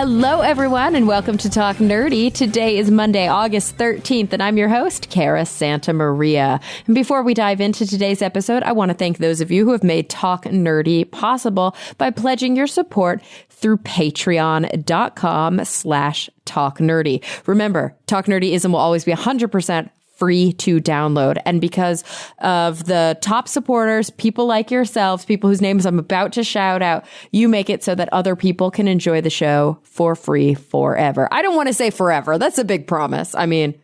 Hello, everyone, and welcome to Talk Nerdy. Today is Monday, August 13th, and I'm your host, Cara Santa Maria. And before we dive into today's episode, I want to thank those of you who have made Talk Nerdy possible by pledging your support through patreon.com/Talk Nerdy. Remember, Talk Nerdyism will always be 100% free to download. And because of the top supporters, people like yourselves, people whose names I'm about to shout out, you make it so that other people can enjoy the show for free forever. I don't want to say forever. That's a big promise. I mean,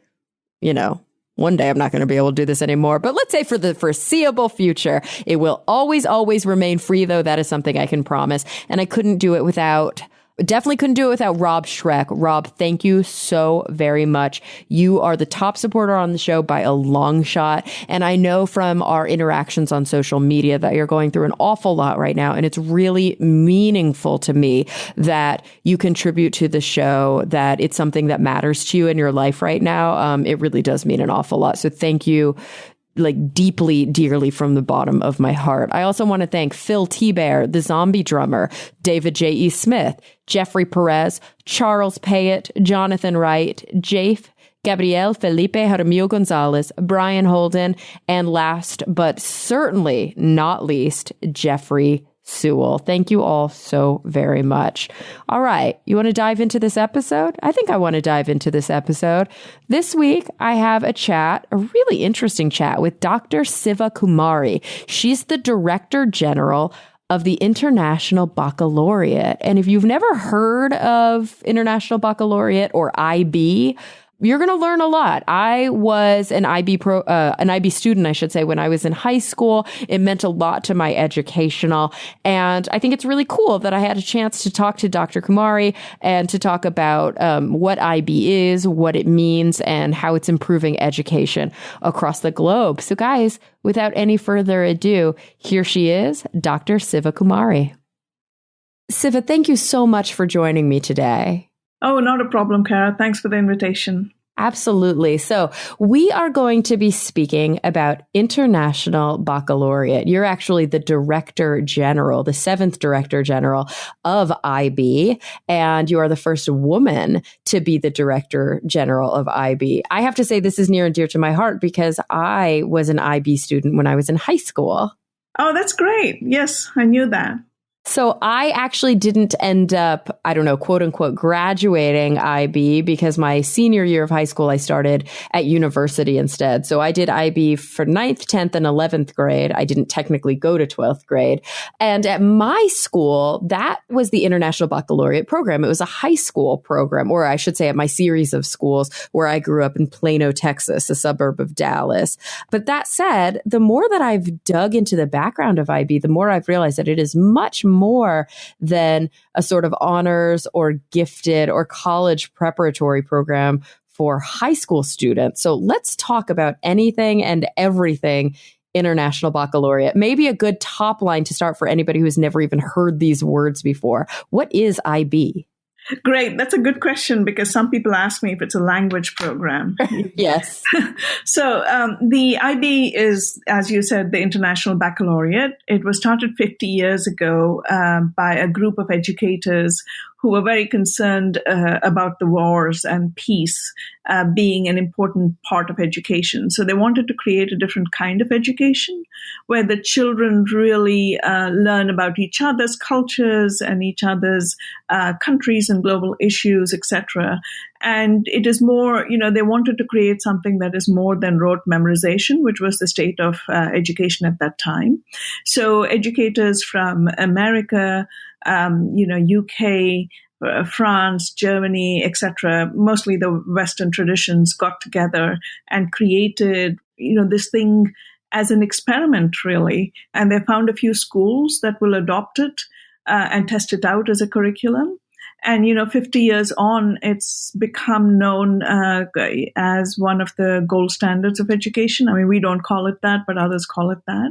you know, one day I'm not going to be able to do this anymore, but let's say for the foreseeable future, it will always, always remain free, though. That is something I can promise. And I couldn't do it without Rob Schreck. Rob, thank you so very much. You are the top supporter on the show by a long shot. And I know from our interactions on social media that you're going through an awful lot right now. And it's really meaningful to me that you contribute to the show, that it's something that matters to you in your life right now. It really does mean an awful lot. So thank you, like deeply, dearly from the bottom of my heart. I also want to thank Phil T-Bear, the zombie drummer, David J.E. Smith, Jeffrey Perez, Charles Payette, Jonathan Wright, Jafe, Gabriel Felipe Jaramillo Gonzalez, Brian Holden, and last but certainly not least, Jeffrey Sewell. Thank you all so very much. All right. You want to dive into this episode? I think I want to dive into this episode. This week, I have a really interesting chat with Dr. Siva Kumari. She's the Director General of the International Baccalaureate. And if you've never heard of International Baccalaureate or IB, you're going to learn a lot. I was an IB student, I should say, when I was in high school. It meant a lot to my educational. And I think it's really cool that I had a chance to talk to Dr. Kumari and to talk about what IB is, what it means, and how it's improving education across the globe. So guys, without any further ado, here she is, Dr. Siva Kumari. Siva, thank you so much for joining me today. Oh, not a problem, Cara. Thanks for the invitation. Absolutely. So we are going to be speaking about International Baccalaureate. You're actually the Director General, the 7th Director General of IB, and you are the first woman to be the Director General of IB. I have to say this is near and dear to my heart because I was an IB student when I was in high school. Oh, that's great. Yes, I knew that. So I actually didn't end up, quote unquote, graduating IB because my senior year of high school, I started at university instead. So I did IB for 9th, 10th, and 11th grade. I didn't technically go to 12th grade. And at my school, that was the International Baccalaureate program. It was a high school program, or I should say at my series of schools where I grew up in Plano, Texas, a suburb of Dallas. But that said, the more that I've dug into the background of IB, the more I've realized that it is much more than a sort of honors or gifted or college preparatory program for high school students. So let's talk about anything and everything International Baccalaureate. Maybe a good top line to start for anybody who's never even heard these words before. What is IB? Great. That's a good question because some people ask me if it's a language program. Yes. So the IB is, as you said, the International Baccalaureate. It was started 50 years ago by a group of educators who were very concerned about the wars and peace being an important part of education. So they wanted to create a different kind of education where the children really learn about each other's cultures and each other's countries and global issues, etc. And it is more, they wanted to create something that is more than rote memorization, which was the state of education at that time. So educators from America, UK, France, Germany, etc., mostly the Western traditions got together and created, this thing as an experiment, really. And they found a few schools that will adopt it and test it out as a curriculum. And, 50 years on, it's become known as one of the gold standards of education. I mean, we don't call it that, but others call it that.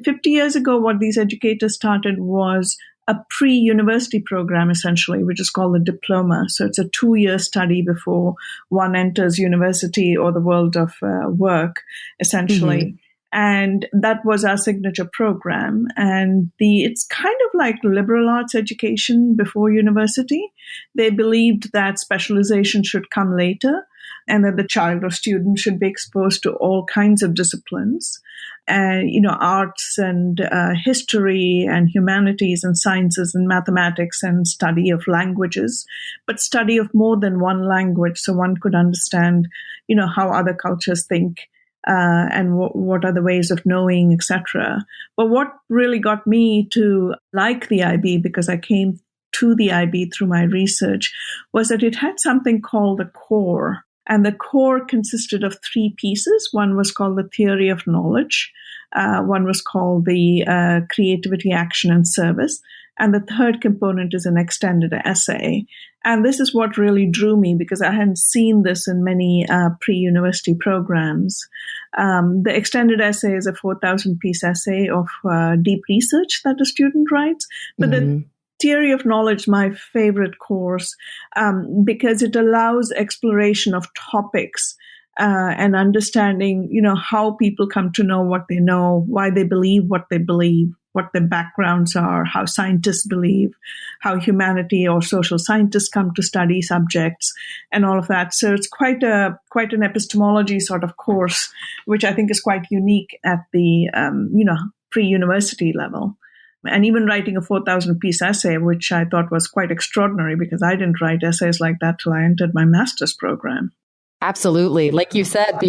50 years ago, what these educators started was a pre-university program, essentially, which is called the diploma. So it's a 2-year study before one enters university or the world of work, essentially. Mm-hmm. And that was our signature program. And it's kind of like liberal arts education before university. They believed that specialization should come later and that the child or student should be exposed to all kinds of disciplines. And, arts and history and humanities and sciences and mathematics and study of languages, but study of more than one language so one could understand, how other cultures think and what are the ways of knowing, etc. But what really got me to like the IB, because I came to the IB through my research, was that it had something called the core. And the core consisted of three pieces. One was called the theory of knowledge. One was called the creativity, action, and service. And the third component is an extended essay. And this is what really drew me, because I hadn't seen this in many pre-university programs. The extended essay is a 4,000-piece essay of deep research that a student writes. But the theory of knowledge, my favorite course, because it allows exploration of topics and understanding, how people come to know what they know, why they believe, what their backgrounds are, how scientists believe, how humanity or social scientists come to study subjects, and all of that. So it's quite an epistemology sort of course, which I think is quite unique at the pre-university level. And even writing a 4,000-piece essay, which I thought was quite extraordinary, because I didn't write essays like that till I entered my master's program. Absolutely. Like you said,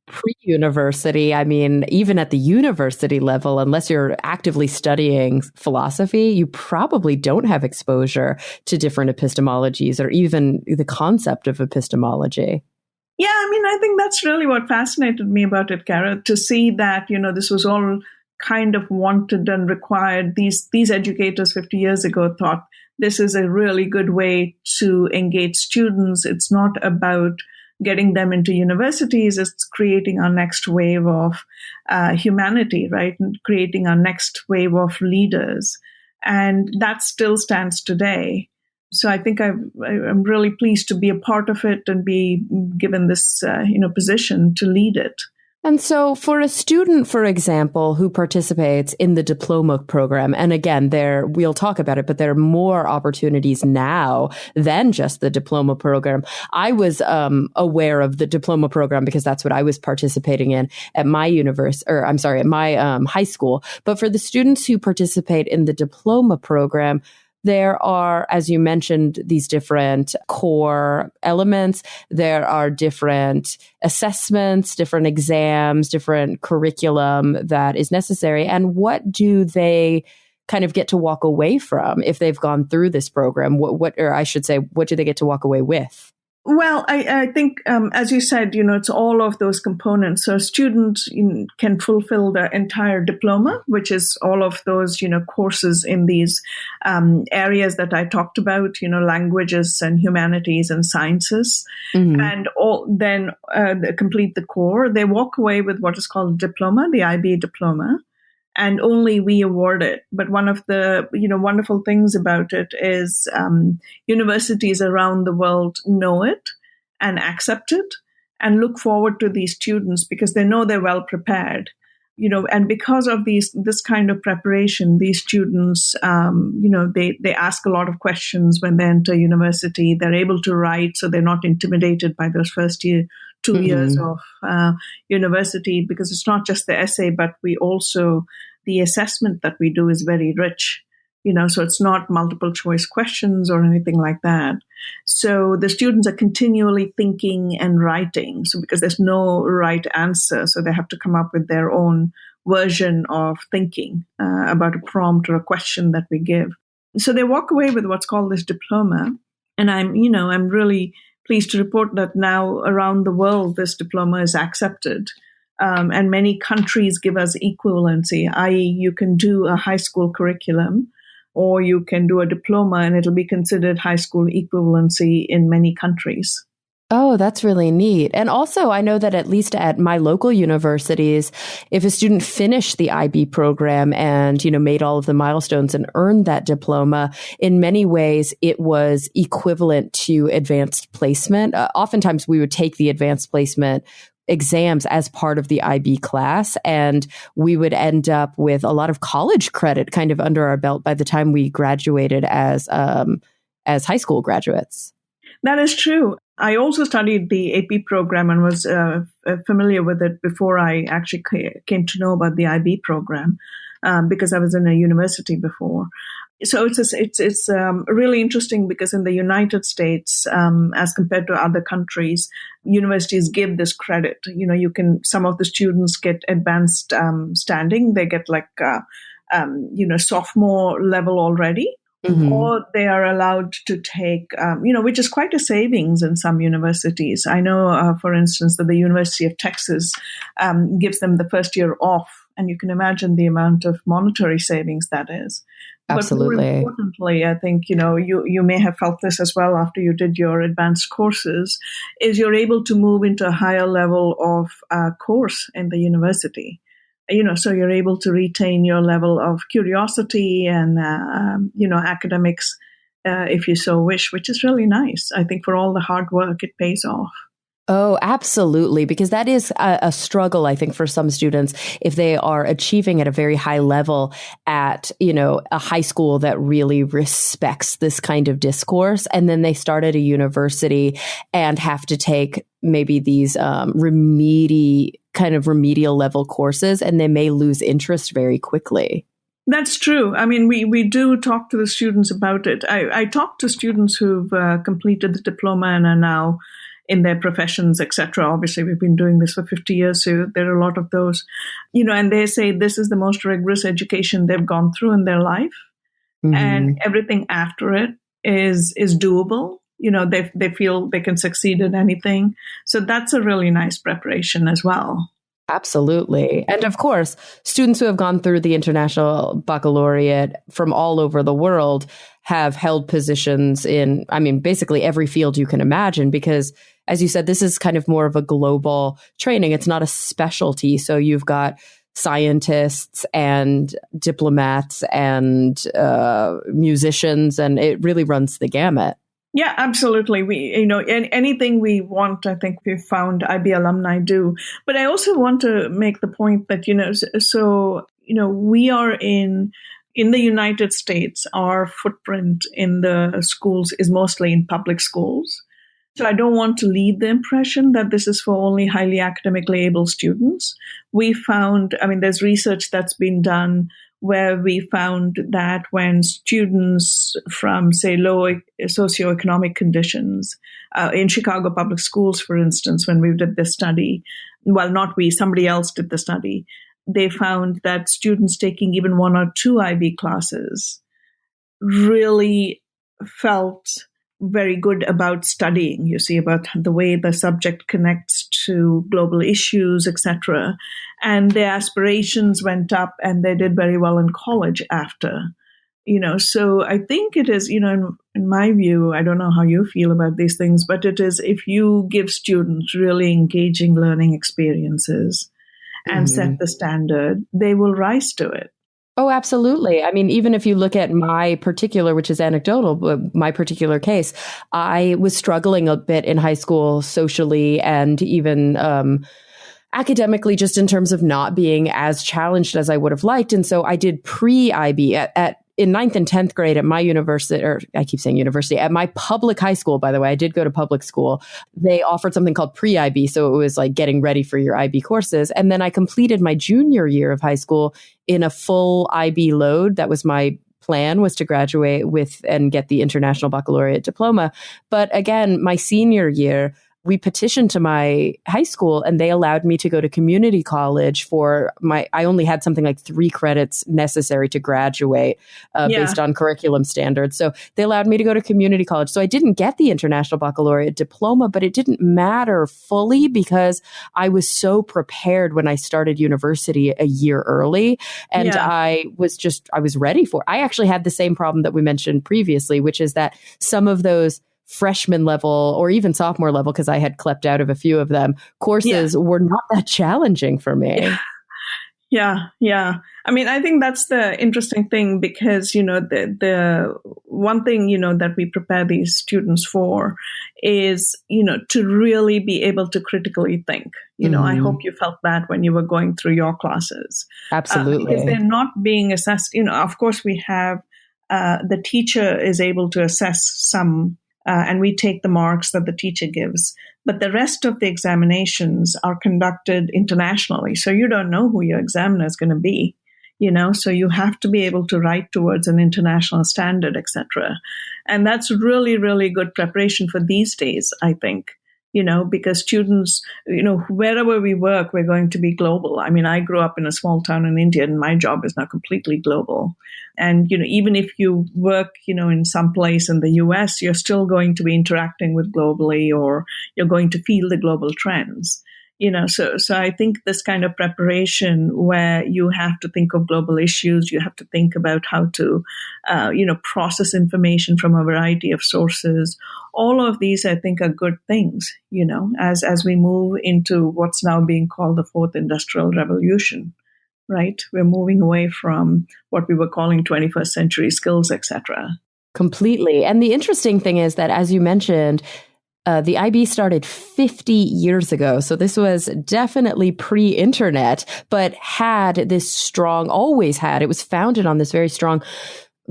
pre-university, I mean, even at the university level, unless you're actively studying philosophy, you probably don't have exposure to different epistemologies or even the concept of epistemology. Yeah, I mean, I think that's really what fascinated me about it, Cara, to see that, this was all kind of wanted and required. These educators 50 years ago thought this is a really good way to engage students. It's not about getting them into universities, it's creating our next wave of humanity, right? And creating our next wave of leaders. And that still stands today. So I think I'm really pleased to be a part of it and be given this, position to lead it. And so for a student, for example, who participates in the diploma program, and again, we'll talk about it, but there are more opportunities now than just the diploma program. I was aware of the diploma program because that's what I was participating in at my at my high school. But for the students who participate in the diploma program, there are, as you mentioned, these different core elements. There are different assessments, different exams, different curriculum that is necessary. And what do they kind of get to walk away from if they've gone through this program? What do they get to walk away with? Well, I think, as you said, it's all of those components. So students can fulfill the entire diploma, which is all of those, courses in these areas that I talked about, languages and humanities and sciences. Mm-hmm. And then they complete the core. They walk away with what is called a diploma, the IB diploma. And only we award it. But one of the wonderful things about it is universities around the world know it and accept it and look forward to these students because they know they're well prepared. And because of this kind of preparation, these students, they ask a lot of questions when they enter university. They're able to write, so they're not intimidated by those first 2 mm-hmm. years of university, because it's not just the essay, but the assessment that we do is very rich. So it's not multiple choice questions or anything like that. So the students are continually thinking and writing. So because there's no right answer, so they have to come up with their own version of thinking about a prompt or a question that we give. So they walk away with what's called this diploma. And I'm really pleased to report that now around the world, this diploma is accepted. And many countries give us equivalency, i.e. you can do a high school curriculum or you can do a diploma and it'll be considered high school equivalency in many countries. Oh, that's really neat. And also, I know that at least at my local universities, if a student finished the IB program and, made all of the milestones and earned that diploma, in many ways, it was equivalent to advanced placement. Oftentimes, we would take the advanced placement exams as part of the IB class. And we would end up with a lot of college credit kind of under our belt by the time we graduated as high school graduates. That is true. I also studied the AP program and was familiar with it before I actually came to know about the IB program, because I was in a university before. So it's really interesting because in the United States, as compared to other countries, universities give this credit. Some of the students get advanced standing. They get like, sophomore level already. Mm-hmm. Or they are allowed to take, which is quite a savings in some universities. I know, for instance, that the University of Texas gives them the first year off. And you can imagine the amount of monetary savings that is. Absolutely. But more importantly, I think, you may have felt this as well after you did your advanced courses, is you're able to move into a higher level of course in the university. So you're able to retain your level of curiosity and, academics, if you so wish, which is really nice. I think for all the hard work, it pays off. Oh, absolutely. Because that is a struggle, I think, for some students if they are achieving at a very high level at, a high school that really respects this kind of discourse. And then they start at a university and have to take maybe these remedial level courses, and they may lose interest very quickly. That's true. I mean, we do talk to the students about it. I talk to students who've completed the diploma and are now in their professions, etc. Obviously, we've been doing this for 50 years, so there are a lot of those, and they say this is the most rigorous education they've gone through in their life. Mm-hmm. And everything after it is doable. They feel they can succeed at anything. So that's a really nice preparation as well. Absolutely. And of course, students who have gone through the International Baccalaureate from all over the world have held positions in, basically every field you can imagine, because as you said, this is kind of more of a global training. It's not a specialty. So you've got scientists and diplomats and musicians, and it really runs the gamut. Yeah, absolutely. Anything we want, I think we've found IB alumni do. But I also want to make the point that, we are in the United States, our footprint in the schools is mostly in public schools. So I don't want to leave the impression that this is for only highly academically able students. We found, there's research that's been done where we found that when students from, say, low socioeconomic conditions, in Chicago public schools, for instance, when we did this study, well, not we, somebody else did the study, they found that students taking even one or two IB classes really felt very good about studying, about the way the subject connects to global issues, etc. And their aspirations went up and they did very well in college after. So I think it is, in my view, I don't know how you feel about these things, but it is if you give students really engaging learning experiences and set the standard, they will rise to it. Oh, absolutely. Even if you look at my particular, which is anecdotal, but my particular case, I was struggling a bit in high school socially and even academically, just in terms of not being as challenged as I would have liked. And so I did pre-IB in 9th and 10th grade at my university, or I keep saying university, at my public high school, by the way, I did go to public school. They offered something called pre-IB. So it was like getting ready for your IB courses. And then I completed my junior year of high school in a full IB load. That was my plan, was to graduate with and get the International Baccalaureate diploma. But again, my senior year, we petitioned to my high school and they allowed me to go to community college I only had something like 3 credits necessary to graduate based on curriculum standards. So they allowed me to go to community college. So I didn't get the International Baccalaureate diploma, but it didn't matter fully because I was so prepared when I started university a year early. And I was ready for it. I actually had the same problem that we mentioned previously, which is that some of those freshman level or even sophomore level, because I had clept out of a few of them, courses were not that challenging for me. Yeah. I mean, I think that's the interesting thing because, the one thing, that we prepare these students for is, to really be able to critically think. I Hmm. hope you felt that when you were going through your classes, because Absolutely. they're not being assessed. Of course, we have the teacher is able to assess some, and we take the marks that the teacher gives. But the rest of the examinations are conducted internationally. So you don't know who your examiner is going to be, so you have to be able to write towards an international standard, etc. And that's really, really good preparation for these days, I think. Because students, wherever we work, we're going to be global. I mean, I grew up in a small town in India and my job is now completely global. And, even if you work, in some place in the US, you're still going to be interacting with globally, or you're going to feel the global trends. So I think this kind of preparation where you have to think of global issues, you have to think about how to, process information from a variety of sources. All of these, I think, are good things, as we move into what's now being called the fourth industrial revolution, right? We're moving away from what we were calling 21st century skills, etc. Completely. And the interesting thing is that, as you mentioned, the IB started 50 years ago. So this was definitely pre-internet, but had this strong, always had, it was founded on this very strong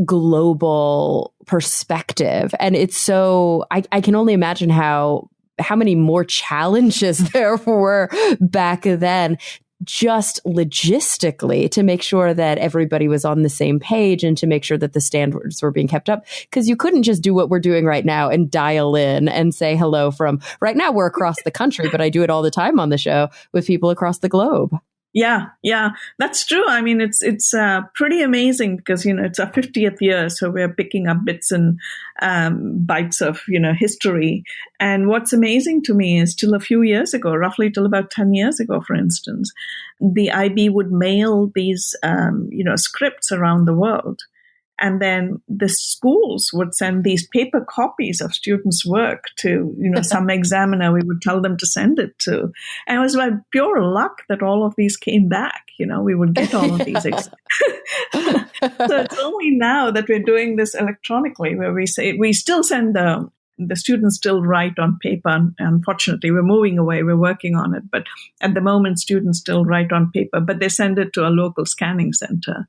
global perspective. And it's so, I can only imagine how many more challenges there were back then, just logistically, to make sure that everybody was on the same page and to make sure that the standards were being kept up. Because you couldn't just do what we're doing right now and dial in and say hello from, right now we're across the country, but I do it all the time on the show with people across the globe. Yeah, that's true. I mean, it's pretty amazing because, it's our 50th year. So we're picking up bits and bites of, history. And what's amazing to me is till a few years ago, roughly till about 10 years ago, for instance, the IB would mail these, scripts around the world. And then the schools would send these paper copies of students' work to, some examiner we would tell them to send it to. And it was by pure luck that all of these came back. We would get all of these. So it's only now that we're doing this electronically, where we still send the students still write on paper. Unfortunately, we're moving away. We're working on it. But at the moment, students still write on paper, but they send it to a local scanning center.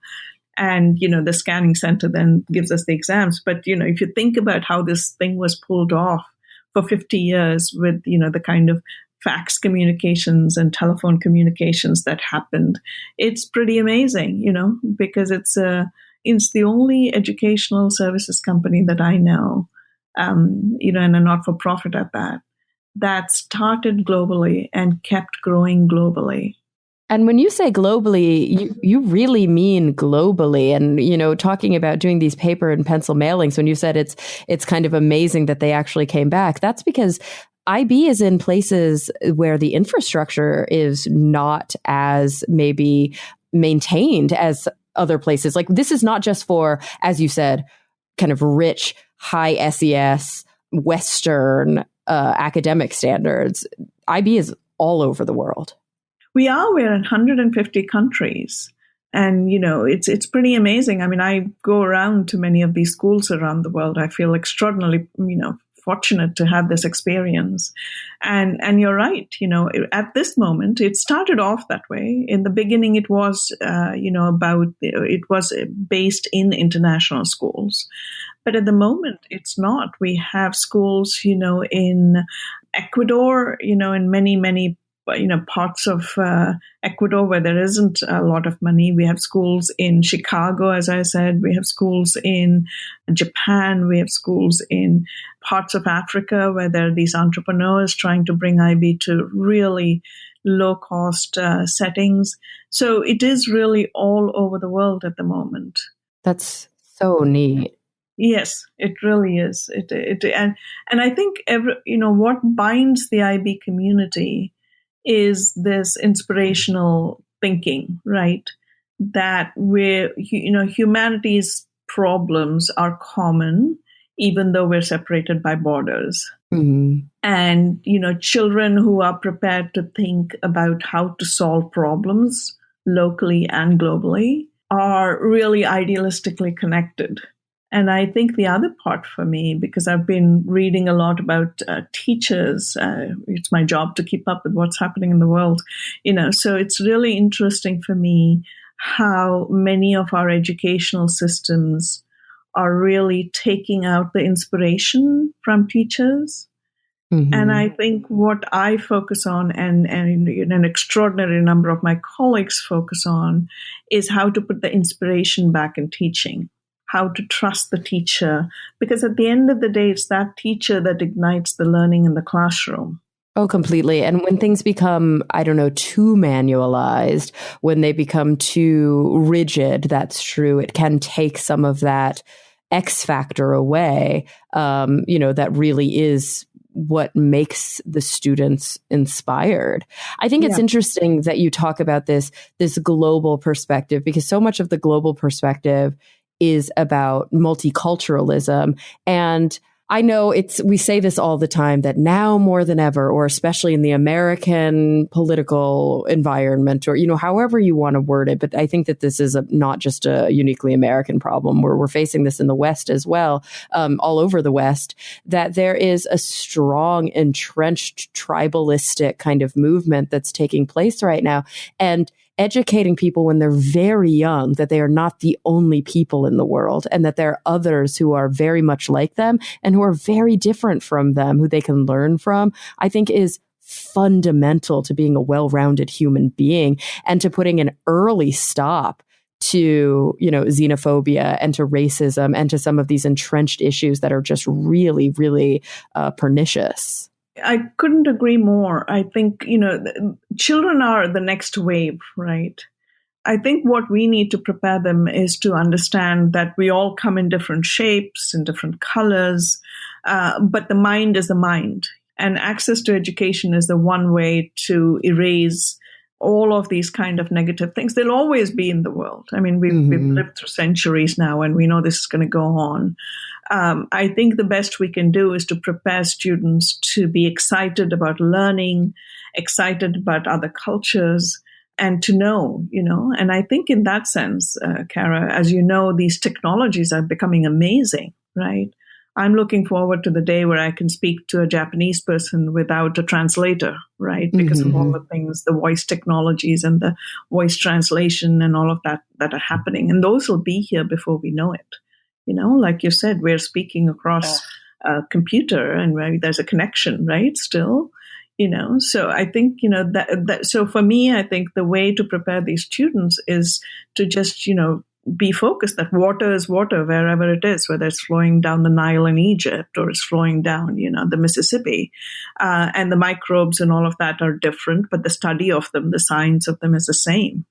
And, the scanning center then gives us the exams. But, if you think about how this thing was pulled off for 50 years with, the kind of fax communications and telephone communications that happened, it's pretty amazing, because it's the only educational services company that I know, and a not-for-profit at that started globally and kept growing globally. And when you say globally, you really mean globally. And, talking about doing these paper and pencil mailings, when you said it's kind of amazing that they actually came back, that's because IB is in places where the infrastructure is not as maybe maintained as other places. Like, this is not just for, as you said, kind of rich, high SES, Western academic standards. IB is all over the world. We're in 150 countries. And, it's pretty amazing. I mean, I go around to many of these schools around the world. I feel extraordinarily, fortunate to have this experience. And you're right, at this moment, it started off that way. In the beginning, it was, it was based in international schools. But at the moment, it's not. We have schools, in Ecuador, in many parts of Ecuador where there isn't a lot of money. We have schools in Chicago, as I said. We have schools in Japan. We have schools in parts of Africa where there are these entrepreneurs trying to bring IB to really low-cost settings. So it is really all over the world at the moment. That's so neat. Yes, it really is. And I think what binds the IB community is this inspirational thinking, right? That humanity's problems are common, even though we're separated by borders. Mm-hmm. And, children who are prepared to think about how to solve problems, locally and globally, are really idealistically connected. And I think the other part for me, because I've been reading a lot about teachers, it's my job to keep up with what's happening in the world, so it's really interesting for me how many of our educational systems are really taking out the inspiration from teachers. Mm-hmm. And I think what I focus on, and an extraordinary number of my colleagues focus on, is how to put the inspiration back in teaching, how to trust the teacher, because at the end of the day, it's that teacher that ignites the learning in the classroom. Oh, completely. And when things become, too manualized, when they become too rigid, that's true. It can take some of that X factor away, that really is what makes the students inspired. I think it's interesting that you talk about this global perspective, because so much of the global perspective is about multiculturalism. And I know we say this all the time, that now more than ever, or especially in the American political environment, or, however you want to word it. But I think that this is not just a uniquely American problem. We're facing this in the West as well, all over the West, that there is a strong, entrenched, tribalistic kind of movement that's taking place right now. And educating people when they're very young that they are not the only people in the world, and that there are others who are very much like them and who are very different from them, who they can learn from, I think is fundamental to being a well-rounded human being, and to putting an early stop to, xenophobia and to racism and to some of these entrenched issues that are just really, really pernicious. I couldn't agree more. I think, children are the next wave, right? I think what we need to prepare them is to understand that we all come in different shapes and different colors, but the mind is the mind. And access to education is the one way to erase all of these kind of negative things. They'll always be in the world. I mean, we've lived through centuries now, and we know this is going to go on. I think the best we can do is to prepare students to be excited about learning, excited about other cultures, and to know, And I think in that sense, Cara, as you know, these technologies are becoming amazing, right? I'm looking forward to the day where I can speak to a Japanese person without a translator, right? Because of all the things, the voice technologies and the voice translation and all of that are happening. And those will be here before we know it. Like you said, we're speaking across a computer, and there's a connection, right? Still, so I think, so for me, I think the way to prepare these students is to just, be focused that water is water wherever it is, whether it's flowing down the Nile in Egypt or it's flowing down, the Mississippi, and the microbes and all of that are different, but the study of them, the science of them is the same.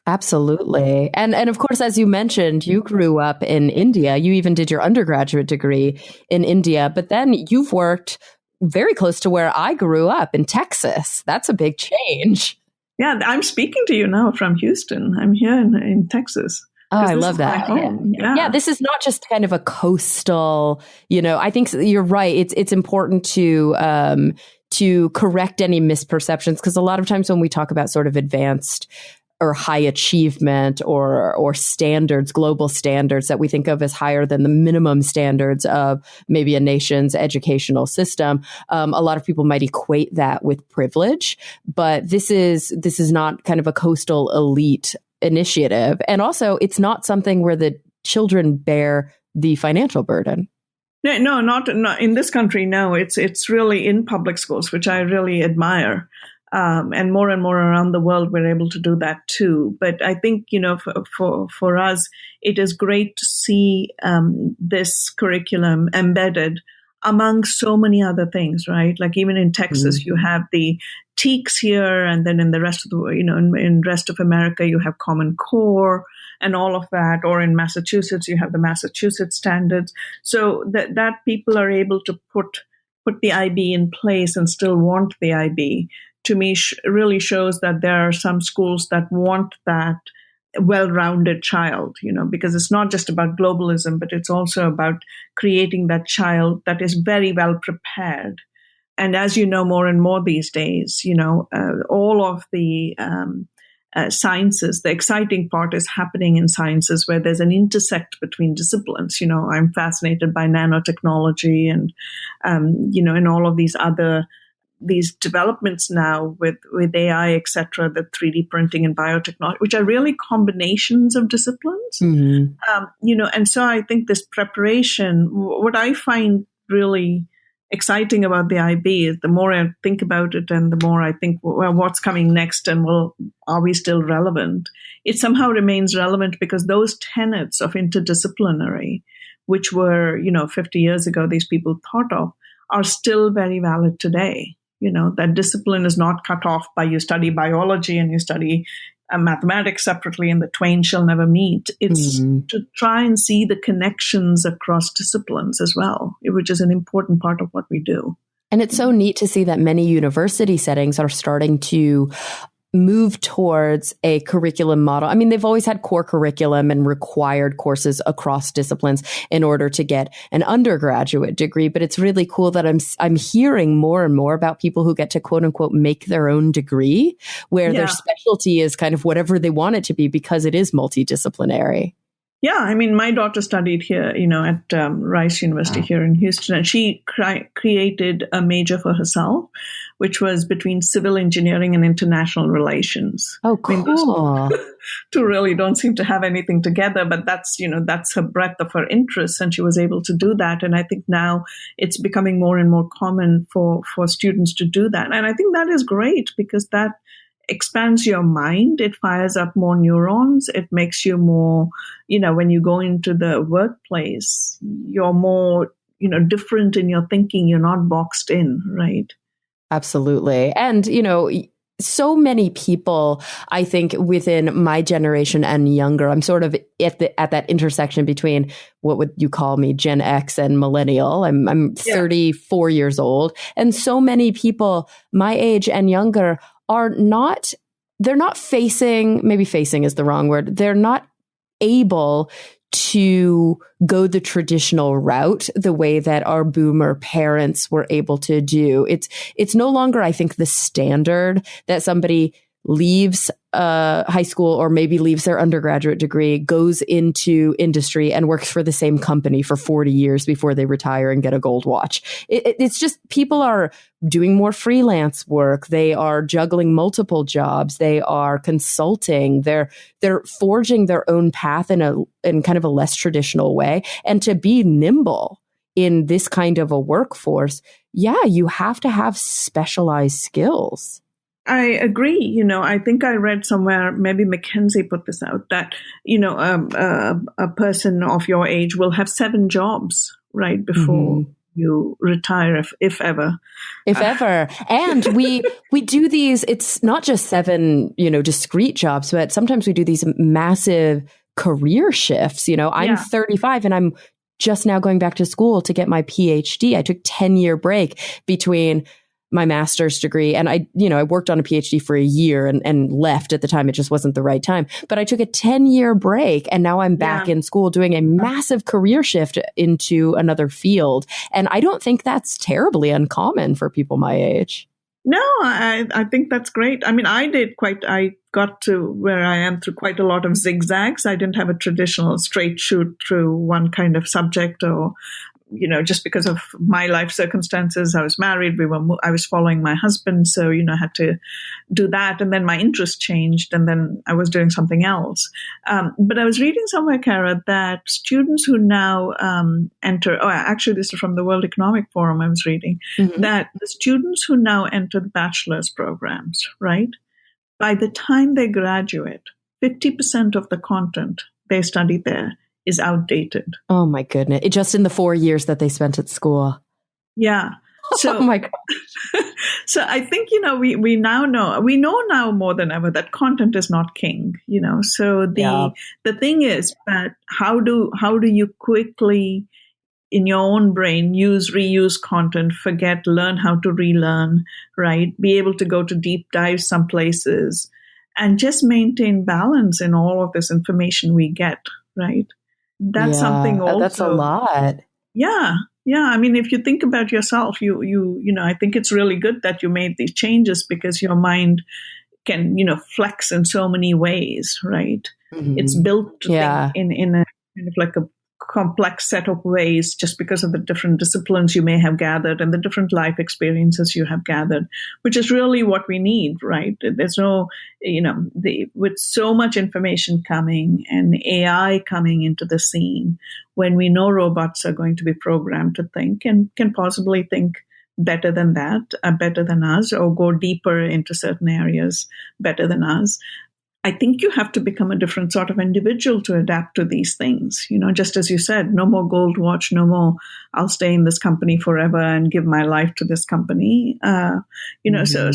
Absolutely. And of course, as you mentioned, you grew up in India. You even did your undergraduate degree in India, but then you've worked very close to where I grew up in Texas. That's a big change. Yeah, I'm speaking to you now from Houston. I'm here in Texas. Oh, I love that. Yeah, this is not just kind of a coastal, I think you're right. It's important to correct any misperceptions, because a lot of times when we talk about sort of advanced or high achievement or standards, global standards that we think of as higher than the minimum standards of maybe a nation's educational system, a lot of people might equate that with privilege. But this is not kind of a coastal elite initiative. And also, it's not something where the children bear the financial burden. No, not in this country. No, it's really in public schools, which I really admire. And more around the world, we're able to do that too. But I think, for us, it is great to see this curriculum embedded among so many other things, right? Like even in Texas, you have the TEKS here, and then in the rest of the, in rest of America, you have Common Core and all of that. Or in Massachusetts, you have the Massachusetts standards. So that people are able to put the IB in place and still want the IB, to me really shows that there are some schools that want that well-rounded child, because it's not just about globalism, but it's also about creating that child that is very well prepared. And as you know, more and more these days, all of the sciences. The exciting part is happening in sciences where there's an intersect between disciplines. I'm fascinated by nanotechnology and, and all of these developments now with AI, et cetera, the 3D printing and biotechnology, which are really combinations of disciplines. And so I think this preparation, what I find really exciting about the IB is the more I think about it and the more I think, well, what's coming next and are we still relevant? It somehow remains relevant because those tenets of interdisciplinary, which were, 50 years ago, these people thought of, are still very valid today. That discipline is not cut off by you study biology and you study mathematics separately and the twain shall never meet. It's to try and see the connections across disciplines as well, which is an important part of what we do. And it's so neat to see that many university settings are starting to move towards a curriculum model. I mean, they've always had core curriculum and required courses across disciplines in order to get an undergraduate degree. But it's really cool that I'm hearing more and more about people who get to quote unquote make their own degree, where their specialty is kind of whatever they want it to be because it is multidisciplinary. Yeah, I mean, my daughter studied here, at Rice University here in Houston, and she created a major for herself, which was between civil engineering and international relations. Oh, cool. I mean, two really don't seem to have anything together, but that's her breadth of her interests, and she was able to do that. And I think now it's becoming more and more common for students to do that. And I think that is great because that expands your mind. It fires up more neurons. It makes you more, when you go into the workplace, you're more, different in your thinking. You're not boxed in, right? Absolutely. And, so many people, I think within my generation and younger, I'm sort of at that intersection between what would you call me, Gen X and millennial. I'm 34 years old. And so many people my age and younger they're not facing, maybe facing is the wrong word. They're not able to go the traditional route the way that our boomer parents were able to do. It's no longer, I think, the standard that somebody leaves high school or maybe leaves their undergraduate degree, goes into industry and works for the same company for 40 years before they retire and get a gold watch. It's just people are doing more freelance work. They are juggling multiple jobs. They are consulting. They're forging their own path in kind of a less traditional way. And to be nimble in this kind of a workforce, you have to have specialized skills. I agree. I think I read somewhere, maybe McKinsey put this out, that, a person of your age will have 7 jobs right before you retire, if ever. If ever. And we do these, it's not just 7, discrete jobs, but sometimes we do these massive career shifts. I'm 35 and I'm just now going back to school to get my PhD. I took 10-year break between my master's degree. And I worked on a PhD for a year and left at the time. It just wasn't the right time. But I took a 10-year break and now I'm back in school doing a massive career shift into another field. And I don't think that's terribly uncommon for people my age. No, I think that's great. I mean, I got to where I am through quite a lot of zigzags. I didn't have a traditional straight shoot through one kind of subject or just because of my life circumstances. I was married. I was following my husband. So, I had to do that. And then my interest changed and then I was doing something else. But I was reading somewhere, Cara, that students who now actually this is from the World Economic Forum I was reading, that the students who now enter the bachelor's programs, right, by the time they graduate, 50% of the content they study there is outdated. Oh my goodness. Just in the 4 years that they spent at school. Yeah. So, oh my God. So I think, we know now more than ever that content is not king, so the thing is that how do you quickly in your own brain reuse content, learn how to relearn, right? Be able to go to deep dives some places and just maintain balance in all of this information we get, right? That's something also. That's a lot. Yeah. I mean, if you think about yourself, I think it's really good that you made these changes because your mind can, flex in so many ways, right? Mhm. It's built to Yeah. think in a kind of like a complex set of ways just because of the different disciplines you may have gathered and the different life experiences you have gathered, which is really what we need, right? There's no, with so much information coming and AI coming into the scene, when we know robots are going to be programmed to think and can possibly think better than that, better than us, or go deeper into certain areas better than us. I think you have to become a different sort of individual to adapt to these things. Just as you said, no more gold watch, no more, I'll stay in this company forever and give my life to this company. So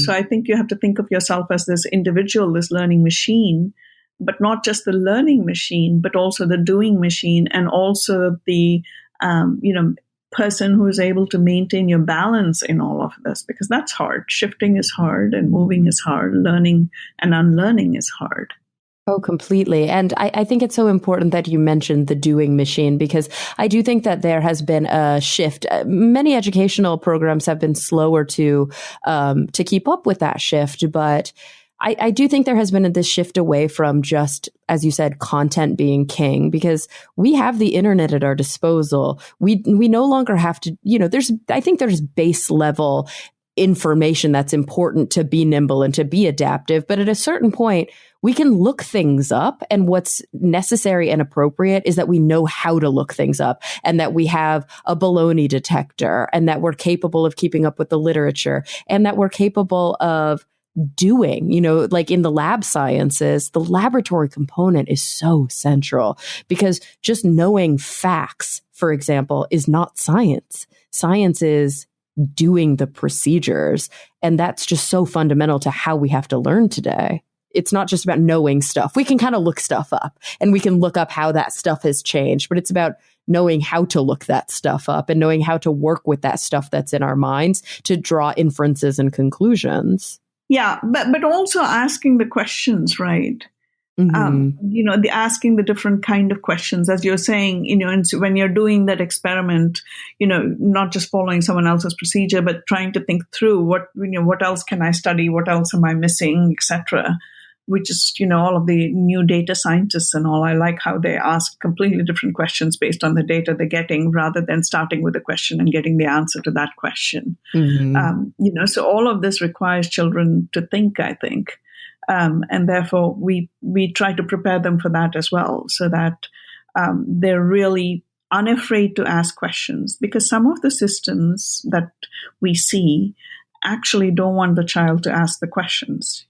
I think you have to think of yourself as this individual, this learning machine, but not just the learning machine, but also the doing machine, and also the, person who is able to maintain your balance in all of this, because that's hard. Shifting is hard and moving is hard. Learning and unlearning is hard. Oh, completely. And I think it's so important that you mentioned the doing machine, because I do think that there has been a shift. Many educational programs have been slower to keep up with that shift, but I do think there has been this shift away from just, as you said, content being king, because we have the internet at our disposal. We no longer have to, I think there's base level information that's important to be nimble and to be adaptive. But at a certain point, we can look things up, and what's necessary and appropriate is that we know how to look things up, and that we have a baloney detector, and that we're capable of keeping up with the literature, and that we're capable of doing, like in the lab sciences, the laboratory component is so central, because just knowing facts, for example, is not science. Science is doing the procedures. And that's just so fundamental to how we have to learn today. It's not just about knowing stuff. We can kind of look stuff up, and we can look up how that stuff has changed, but it's about knowing how to look that stuff up and knowing how to work with that stuff that's in our minds to draw inferences and conclusions. Yeah, but also asking the questions, right? Mm-hmm. Asking the different kind of questions, as you're saying, and so when you're doing that experiment, not just following someone else's procedure, but trying to think through what else can I study? What else am I missing, etc. Which is, all of the new data scientists and all. I like how they ask completely different questions based on the data they're getting, rather than starting with a question and getting the answer to that question. Mm-hmm. So all of this requires children to think, I think. And therefore, we try to prepare them for that as well, so that they're really unafraid to ask questions, because some of the systems that we see actually don't want the child to ask the questions.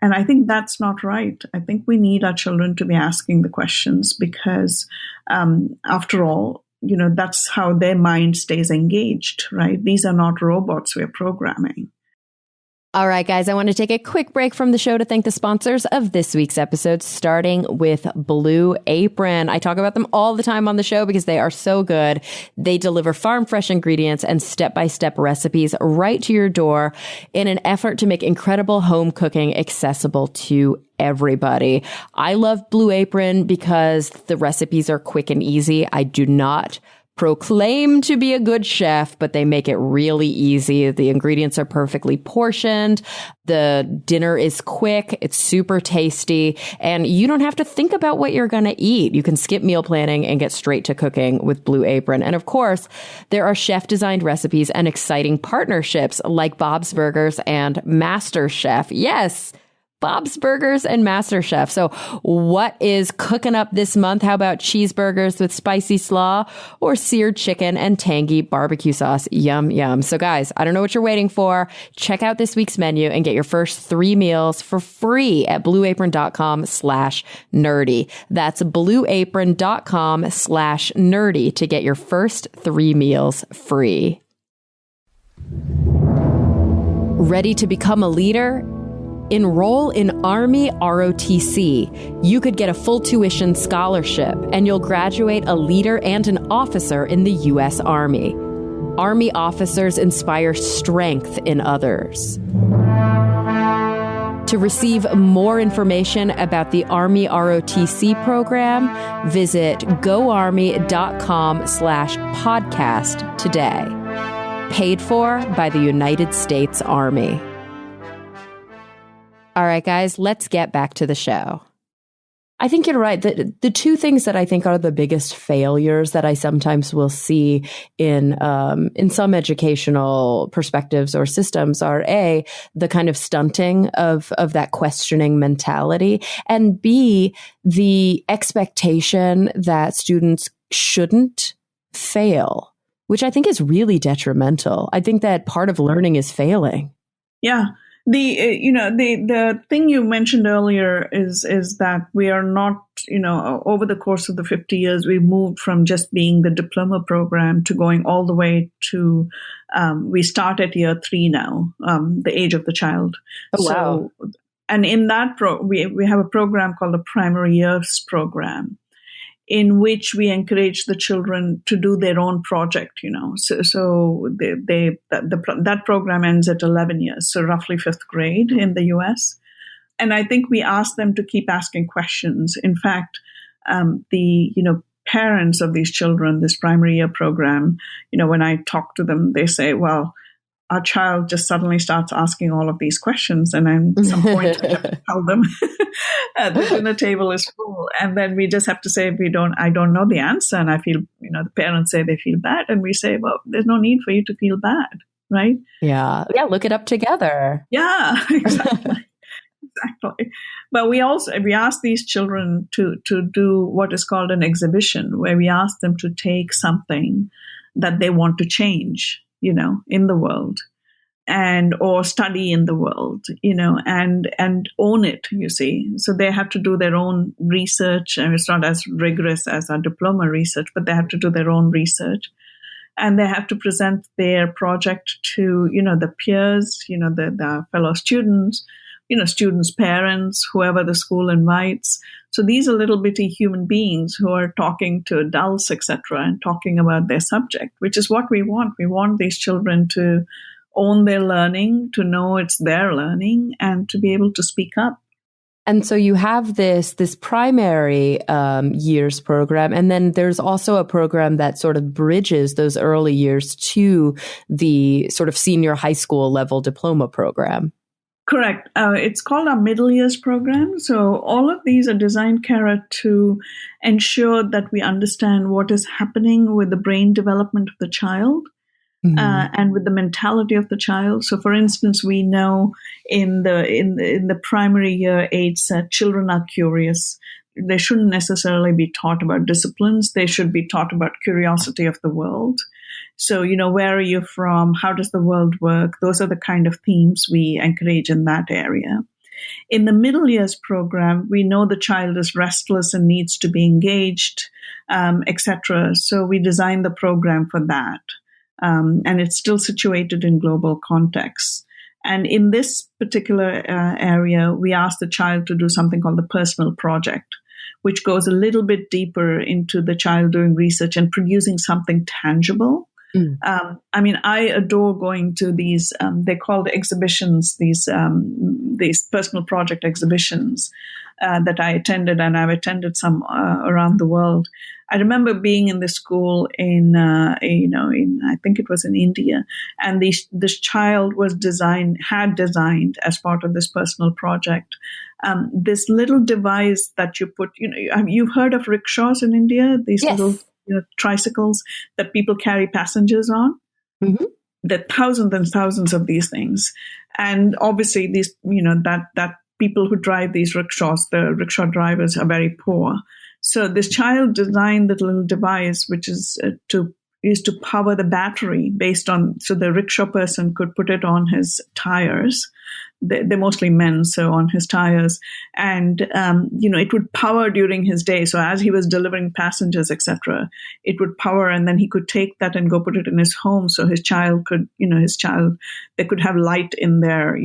And I think that's not right. I think we need our children to be asking the questions, because after all, that's how their mind stays engaged, right? These are not robots we're programming. All right, guys, I want to take a quick break from the show to thank the sponsors of this week's episode, starting with Blue Apron. I talk about them all the time on the show because they are so good. They deliver farm fresh ingredients and step-by-step recipes right to your door in an effort to make incredible home cooking accessible to everybody. I love Blue Apron because the recipes are quick and easy. I do not proclaim to be a good chef, but they make it really easy. The ingredients are perfectly portioned. The dinner is quick. It's super tasty. And you don't have to think about what you're going to eat. You can skip meal planning and get straight to cooking with Blue Apron. And of course, there are chef-designed recipes and exciting partnerships like Bob's Burgers and MasterChef. Yes, Bob's Burgers and MasterChef. So what is cooking up this month? How about cheeseburgers with spicy slaw or seared chicken and tangy barbecue sauce? Yum, yum. So guys, I don't know what you're waiting for. Check out this week's menu and get your first 3 meals for free at blueapron.com/nerdy. That's blueapron.com/nerdy to get your first 3 meals free. Ready to become a leader? Enroll in Army ROTC. You could get a full tuition scholarship, and you'll graduate a leader and an officer in the U.S. Army. Army officers inspire strength in others. To receive more information about the Army ROTC program, visit goarmy.com/podcast today. Paid for by the United States Army. All right, guys, let's get back to the show. I think you're right. The two things that I think are the biggest failures that I sometimes will see in some educational perspectives or systems are A, the kind of stunting of that questioning mentality, and B, the expectation that students shouldn't fail, which I think is really detrimental. I think that part of learning is failing. Yeah. The thing you mentioned earlier is that we are not, over the course of the 50 years, we moved from just being the diploma program to going all the way to, we start at year 3 now, the age of the child. Oh, wow. So, and in that, we have a program called the Primary Years Program, in which we encourage the children to do their own project, So that program ends at 11 years, so roughly 5th grade in the US. And I think we ask them to keep asking questions. In fact, the parents of these children, this primary year program, when I talk to them, they say, well, our child just suddenly starts asking all of these questions, and then at some point we have to tell them the dinner table is full, and then we just have to say I don't know the answer, and I feel the parents say they feel bad, and we say, well, there's no need for you to feel bad, right? Yeah, look it up together. Yeah, exactly. Exactly. But we ask these children to do what is called an exhibition, where we ask them to take something that they want to change, in the world, or study in the world, and own it, you see. So they have to do their own research, and it's not as rigorous as our diploma research, but they have to do their own research. And they have to present their project to, the peers, the fellow students, students' parents, whoever the school invites. So these are little bitty human beings who are talking to adults, etc., and talking about their subject, which is what we want. We want these children to own their learning, to know it's their learning, and to be able to speak up. And so you have this primary years program, and then there's also a program that sort of bridges those early years to the sort of senior high school level diploma program. Correct. It's called our middle years program. So all of these are designed, Cara, to ensure that we understand what is happening with the brain development of the child. And with the mentality of the child. So, for instance, we know in the primary year age, children are curious. They shouldn't necessarily be taught about disciplines. They should be taught about curiosity of the world. So, where are you from? How does the world work? Those are the kind of themes we encourage in that area. In the middle years program, we know the child is restless and needs to be engaged, etc. So we design the program for that. And it's still situated in global context. And in this particular area, we ask the child to do something called the personal project, which goes a little bit deeper into the child doing research and producing something tangible. I adore going to these, they're called exhibitions, these personal project exhibitions that I attended, and I've attended some around the world. I remember being in the school in I think it was in India, and this child had designed as part of this personal project, this little device that you put, you've heard of rickshaws in India, these yes. little tricycles that people carry passengers on. Mm-hmm. There are thousands and thousands of these things. And obviously these, that people who drive these rickshaws, the rickshaw drivers are very poor. So this child designed the little device, which is to power the battery based on, so the rickshaw person could put it on his tires. They're mostly men, so on his tires. And, it would power during his day. So as he was delivering passengers, etc., it would power, and then he could take that and go put it in his home. So his child could, they could have light in their,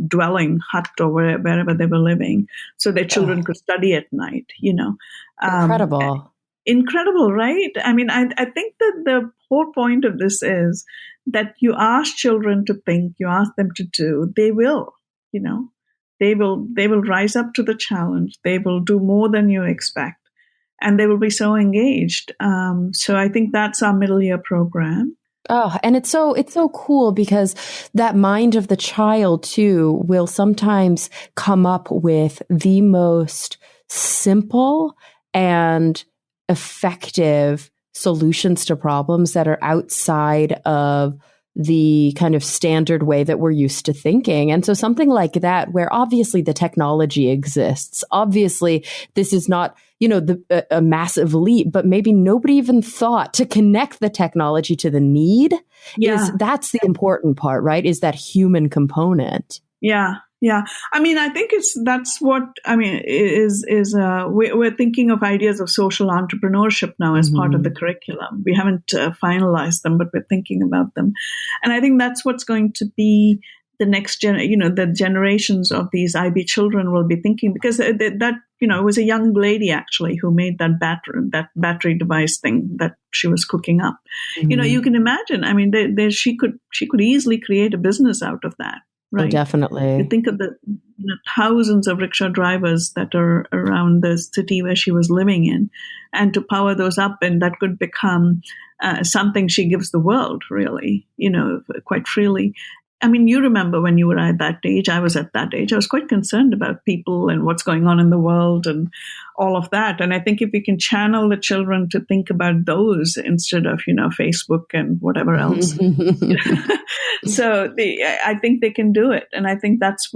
dwelling hut or wherever they were living. So their children could study at night, Incredible. Incredible, right? I mean, I think that the whole point of this is that you ask children to think, you ask them to do, they will, they will rise up to the challenge. They will do more than you expect, and they will be so engaged. So I think that's our middle year program. Oh, and it's so cool because that mind of the child too will sometimes come up with the most simple and effective solutions to problems that are outside of the kind of standard way that we're used to thinking. And so something like that, where obviously the technology exists, obviously this is not, a massive leap, but maybe nobody even thought to connect the technology to the need. That's the important part, right? Is that human component. Yeah. Yeah. I mean, I think we're thinking of ideas of social entrepreneurship now as part of the curriculum. We haven't finalized them, but we're thinking about them. And I think that's what's going to be the next the generations of these IB children will be thinking, because it was a young lady actually who made that battery device thing that she was cooking up. You can imagine, I mean, she could easily create a business out of that. Right. Oh, definitely. You think of the thousands of rickshaw drivers that are around the city where she was living in, and to power those up, and that could become something she gives the world, really, quite freely. I mean, you remember when you were at that age, I was at that age, I was quite concerned about people and what's going on in the world and all of that. And I think if we can channel the children to think about those instead of, Facebook and whatever else. So I think they can do it. And I think that's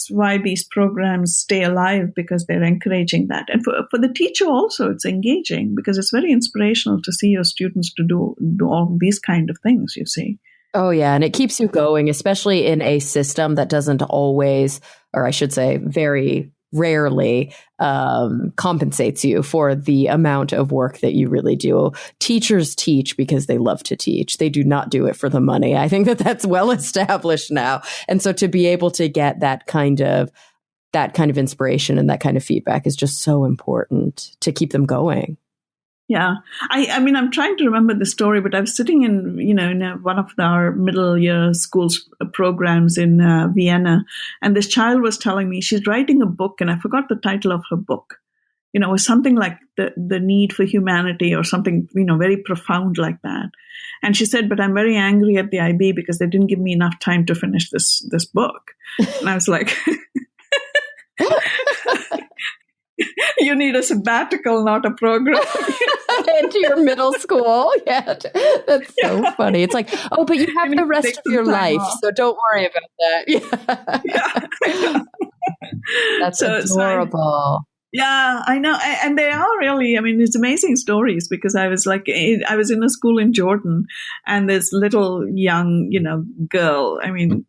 why these programs stay alive, because they're encouraging that. And for the teacher also, it's engaging, because it's very inspirational to see your students to do all these kind of things, you see. Oh, yeah. And it keeps you going, especially in a system that doesn't always, or I should say very rarely, compensates you for the amount of work that you really do. Teachers teach because they love to teach. They do not do it for the money. I think that's well established now. And so to be able to get that kind of inspiration and that kind of feedback is just so important to keep them going. Yeah. I mean, I'm trying to remember the story, but I was sitting in one of our middle year schools programs in Vienna, and this child was telling me she's writing a book, and I forgot the title of her book. It was something like the need for humanity or something, very profound like that. And she said, but I'm very angry at the IB because they didn't give me enough time to finish this book. And I was like, you need a sabbatical, not a program. Into your middle school. Yeah, that's so funny. It's like, oh, but you have the rest of your life, so don't worry about that. Yeah. That's adorable. Yeah, I know. And they are really, I mean, it's amazing stories, because I was in a school in Jordan, and this little young, girl, I mean,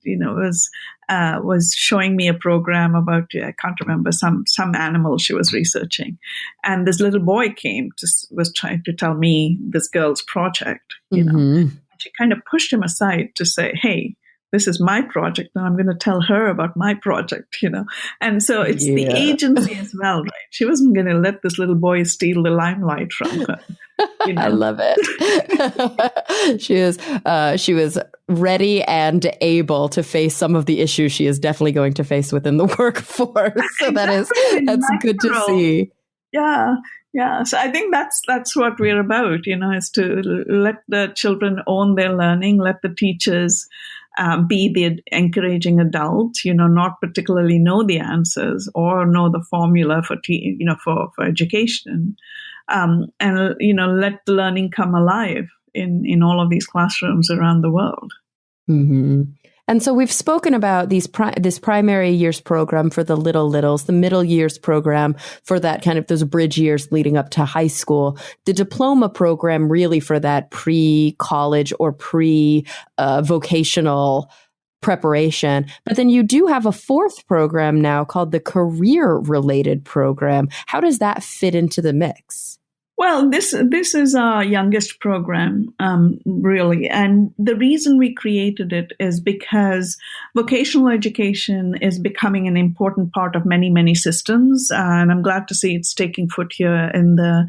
was showing me a program about, I can't remember, some animal she was researching. And this little boy was trying to tell me this girl's project, And she kind of pushed him aside to say, hey, this is my project, and I'm going to tell her about my project, And so it's the agency as well, right? She wasn't going to let this little boy steal the limelight from her. I love it. She was ready and able to face some of the issues she is definitely going to face within the workforce. So that's good to see. Yeah. Yeah. So I think that's what we're about, is to let the children own their learning, let the teachers be the encouraging adult, not particularly know the answers or know the formula for education, and let the learning come alive in all of these classrooms around the world. Mm-hmm. And so we've spoken about this primary years program for the littles, the middle years program for that kind of those bridge years leading up to high school, the diploma program really for that pre-college or pre-vocational preparation. But then you do have a fourth program now called the career-related program. How does that fit into the mix? Well, this is our youngest program, really. And the reason we created it is because vocational education is becoming an important part of many, many systems. And I'm glad to see it's taking foot here in the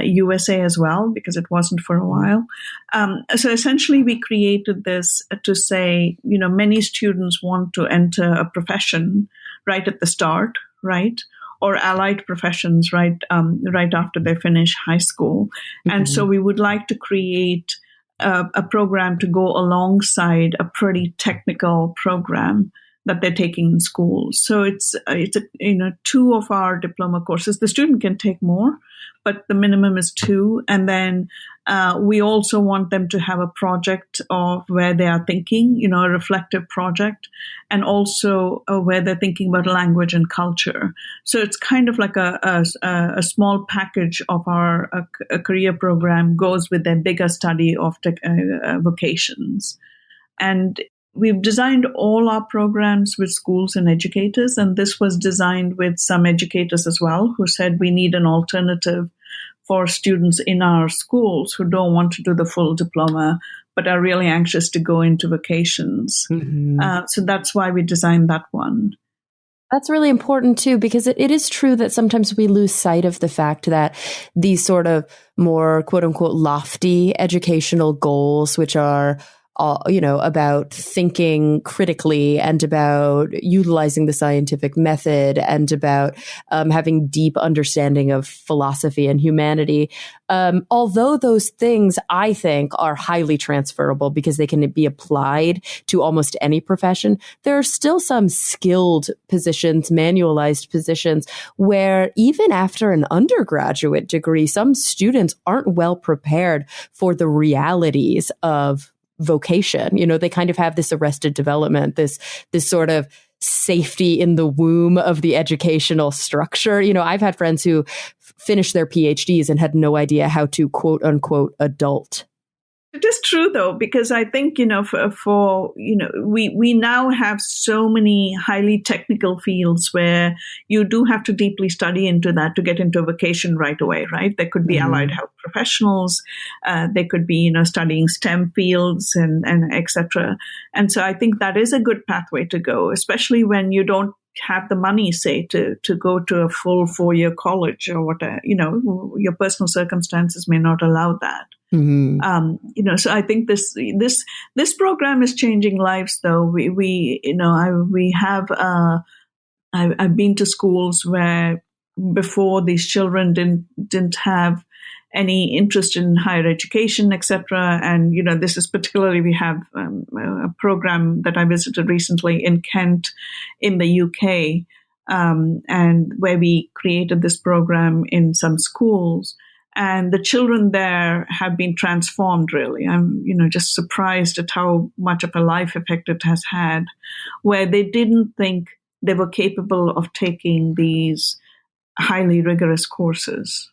USA as well, because it wasn't for a while. So essentially, we created this to say, many students want to enter a profession right at the start, right? Or allied professions right after they finish high school. Mm-hmm. And so we would like to create a program to go alongside a pretty technical program that they're taking in schools. So it's two of our diploma courses. The student can take more, but the minimum is two. And then we also want them to have a project of where they are thinking, a reflective project, and also where they're thinking about language and culture. So it's kind of like a small package of our a career program goes with their bigger study of vocations. And we've designed all our programs with schools and educators, and this was designed with some educators as well who said we need an alternative for students in our schools who don't want to do the full diploma but are really anxious to go into vocations. Mm-hmm. So that's why we designed that one. That's really important too, because it is true that sometimes we lose sight of the fact that these sort of more quote unquote lofty educational goals, which are about thinking critically and about utilizing the scientific method and about having deep understanding of philosophy and humanity. Although those things, I think, are highly transferable because they can be applied to almost any profession, there are still some skilled positions, manualized positions, where even after an undergraduate degree, some students aren't well prepared for the realities of vocation. They kind of have this arrested development, this sort of safety in the womb of the educational structure. I've had friends who finished their PhDs and had no idea how to quote unquote adult. It is true, though, because I think, we now have so many highly technical fields where you do have to deeply study into that to get into a vocation right away, right? There could be allied health professionals. They could be, studying STEM fields and et cetera. And so I think that is a good pathway to go, especially when you don't have the money, say, to go to a full 4-year college or whatever. Your personal circumstances may not allow that. Mm-hmm. So I think this program is changing lives, though. I've been to schools where before these children didn't have any interest in higher education, etc. And this is particularly, we have a program that I visited recently in Kent, in the UK, and where we created this program in some schools. And the children there have been transformed, really. I'm, just surprised at how much of a life effect it has had, where they didn't think they were capable of taking these highly rigorous courses.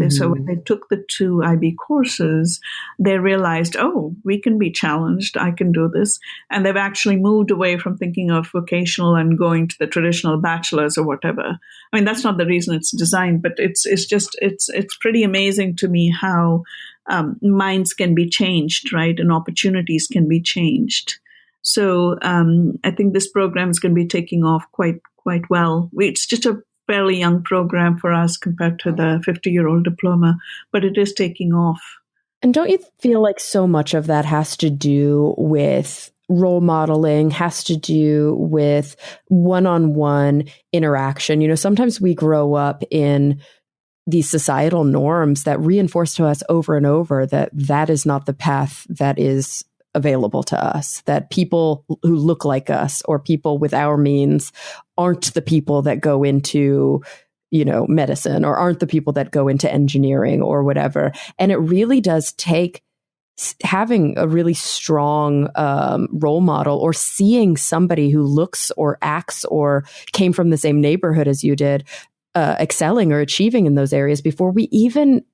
So when they took the 2 IB courses, they realized, we can be challenged. I can do this. And they've actually moved away from thinking of vocational and going to the traditional bachelor's or whatever. I mean, that's not the reason it's designed, but it's pretty amazing to me how minds can be changed, right? And opportunities can be changed. So I think this program is going to be taking off quite well. It's just a fairly young program for us compared to the 50-year-old diploma, but it is taking off. And don't you feel like so much of that has to do with role modeling, has to do with one-on-one interaction? Sometimes we grow up in these societal norms that reinforce to us over and over that is not the path that is available to us, that people who look like us or people with our means aren't the people that go into, medicine, or aren't the people that go into engineering or whatever. And it really does take having a really strong role model, or seeing somebody who looks or acts or came from the same neighborhood as you did, excelling or achieving in those areas before we even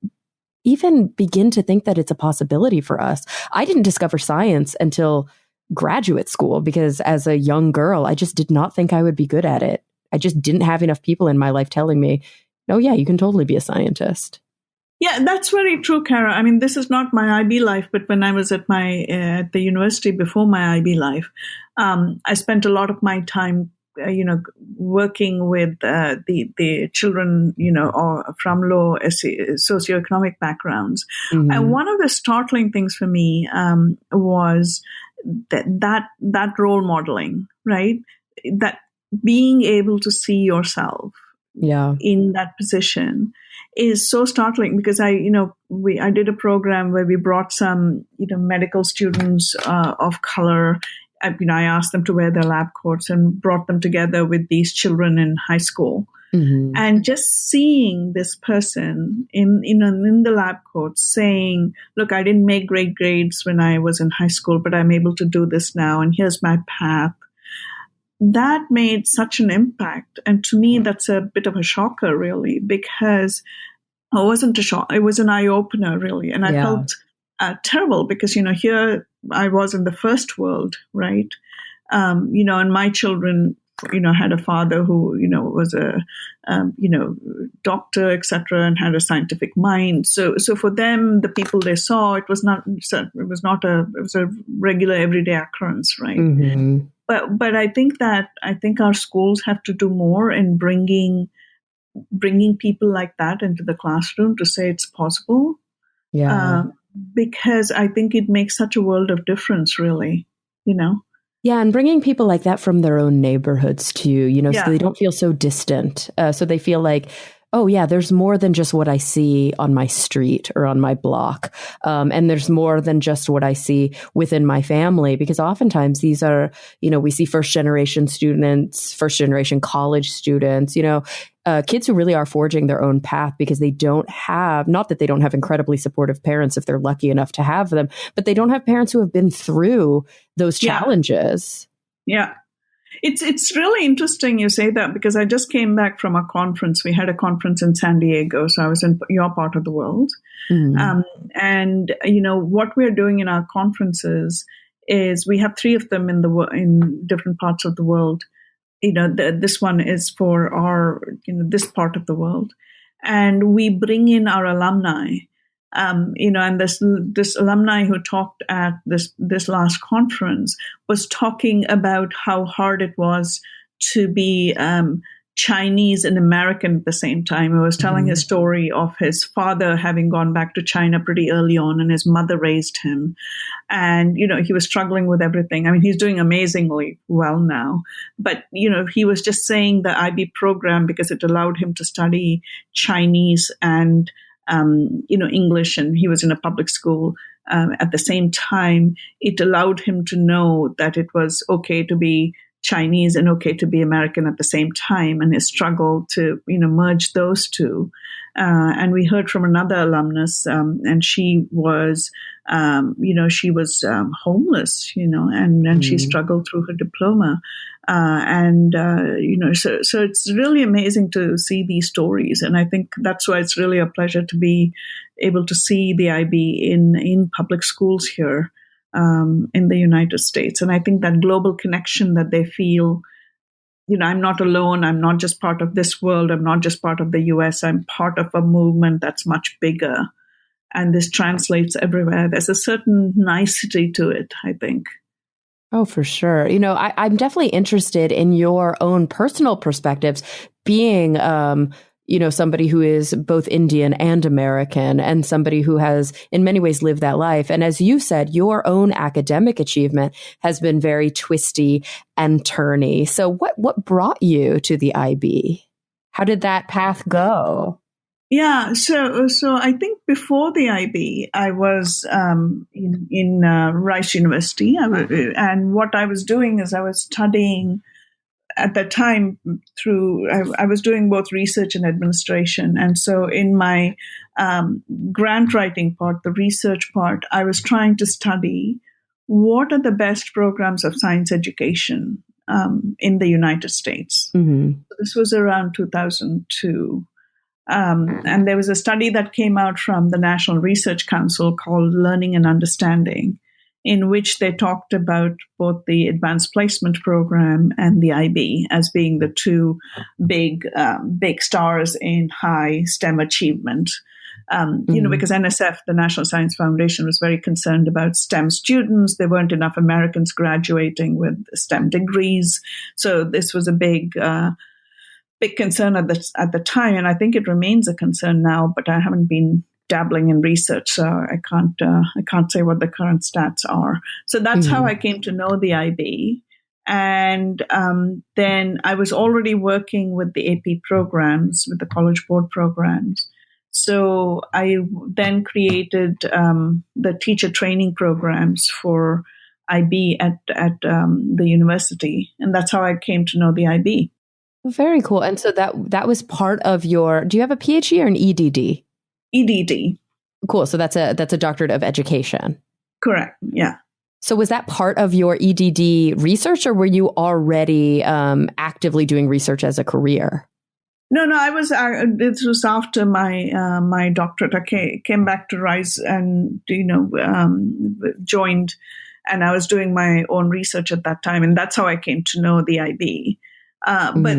begin to think that it's a possibility for us. I didn't discover science until graduate school, because as a young girl, I just did not think I would be good at it. I just didn't have enough people in my life telling me, oh yeah, you can totally be a scientist. Yeah, that's very true, Cara. I mean, this is not my IB life, but when I was at the university before my IB life, I spent a lot of my time working with the children, or from low socioeconomic backgrounds. Mm-hmm. And one of the startling things for me was that role modeling, right? That being able to see yourself, Yeah. in that position is so startling, because I did a program where we brought some, medical students of color. I asked them to wear their lab coats and brought them together with these children in high school. Mm-hmm. And just seeing this person in the lab coat saying, look, I didn't make great grades when I was in high school, but I'm able to do this now. And here's my path. That made such an impact. And to me, that's a bit of a shocker, really, because it wasn't a shock. It was an eye opener, really. And I felt terrible because, here I was in the first world, right? And my children, had a father who, was a, doctor, etc., and had a scientific mind. So for them, the people they saw, it was a regular everyday occurrence, right? Mm-hmm. But I think our schools have to do more in bringing people like that into the classroom to say it's possible. Yeah. Because I think it makes such a world of difference, really, Yeah, and bringing people like that from their own neighborhoods too, so they don't feel so distant. So they feel like, oh yeah, there's more than just what I see on my street or on my block. And there's more than just what I see within my family, because oftentimes these are, we see first generation students, first generation college students, kids who really are forging their own path because they don't have, not that they don't have incredibly supportive parents if they're lucky enough to have them, but they don't have parents who have been through those challenges. Yeah. It's really interesting you say that, because I just came back from a conference. We had a conference in San Diego, so I was in your part of the world. Mm-hmm. And what we're doing in our conferences is we have 3 of them in different parts of the world. This one is for our this part of the world, and we bring in our alumni. And this alumni who talked at this last conference was talking about how hard it was to be Chinese and American at the same time. He was telling a story of his father having gone back to China pretty early on, and his mother raised him. And, he was struggling with everything. I mean, he's doing amazingly well now. But, he was just saying the IB program, because it allowed him to study Chinese and English, and he was in a public school. At the same time, it allowed him to know that it was okay to be Chinese and okay to be American at the same time, and his struggle to, merge those two. And we heard from another alumnus, and she was, homeless, and she struggled through her diploma. So it's really amazing to see these stories. And I think that's why it's really a pleasure to be able to see the IB in public schools here, in the United States. And I think that global connection that they feel, I'm not alone. I'm not just part of this world. I'm not just part of the US. I'm part of a movement that's much bigger. And this translates everywhere. There's a certain nicety to it, I think. Oh, for sure. I'm definitely interested in your own personal perspectives, being, somebody who is both Indian and American, and somebody who has in many ways lived that life. And as you said, your own academic achievement has been very twisty and turny. So what brought you to the IB? How did that path go? Yeah, so I think before the IB, I was in Rice University, and what I was doing is I was studying at that time I was doing both research and administration. And so in my grant writing part, the research part, I was trying to study what are the best programs of science education in the United States. Mm-hmm. This was around 2002. And there was a study that came out from the National Research Council called Learning and Understanding, in which they talked about both the Advanced Placement Program and the IB as being the 2 big stars in high STEM achievement. Because NSF, the National Science Foundation, was very concerned about STEM students. There weren't enough Americans graduating with STEM degrees. So this was a big concern at the time, and I think it remains a concern now. But I haven't been dabbling in research, so I can't say what the current stats are. So that's how I came to know the IB, And then I was already working with the AP programs, with the College Board programs. So I then created the teacher training programs for IB at the university. And that's how I came to know the IB. Very cool. And so that was part of your, do you have a PhD or an EDD? EDD. Cool. So that's a doctorate of education. Correct. Yeah. So was that part of your EDD research, or were you already actively doing research as a career? No, I was. This was after my doctorate. I came back to Rice and joined, and I was doing my own research at that time, and that's how I came to know the IB. But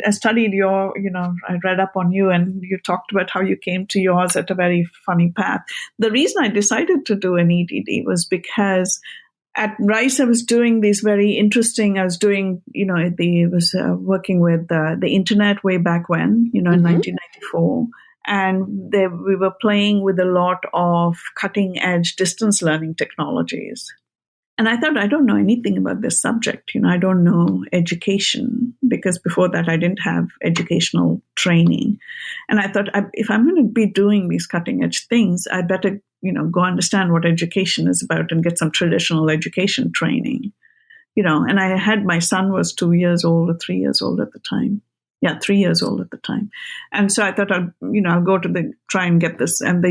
I studied I read up on you, and you talked about how you came to yours at a very funny path. The reason I decided to do an EDD was because at Rice I was doing these very interesting. I was doing, working with the internet way back when, in 1994. And we were playing with a lot of cutting edge distance learning technologies. And I thought, I don't know anything about this subject. I don't know education, because before that I didn't have educational training. And I thought, if I'm going to be doing these cutting edge things, I better, go understand what education is about and get some traditional education training. And I had, my son was 2 years old or 3 years old at the time. Yeah, 3 years old at the time. And so I thought, I'll go to try and get this. And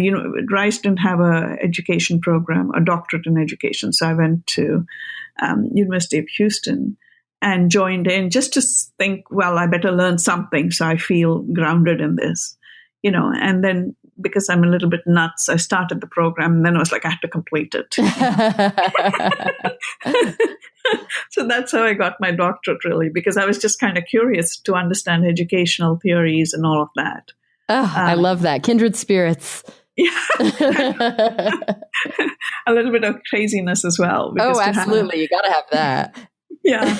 Rice didn't have a education program, a doctorate in education. So I went to University of Houston and joined in just to think, well, I better learn something so I feel grounded in this, and then because I'm a little bit nuts, I started the program, and then I was like, I have to complete it. So that's how I got my doctorate, really, because I was just kind of curious to understand educational theories and all of that. Oh, I love that. Kindred spirits. Yeah. A little bit of craziness as well. Oh, absolutely. You got to have that. Yeah.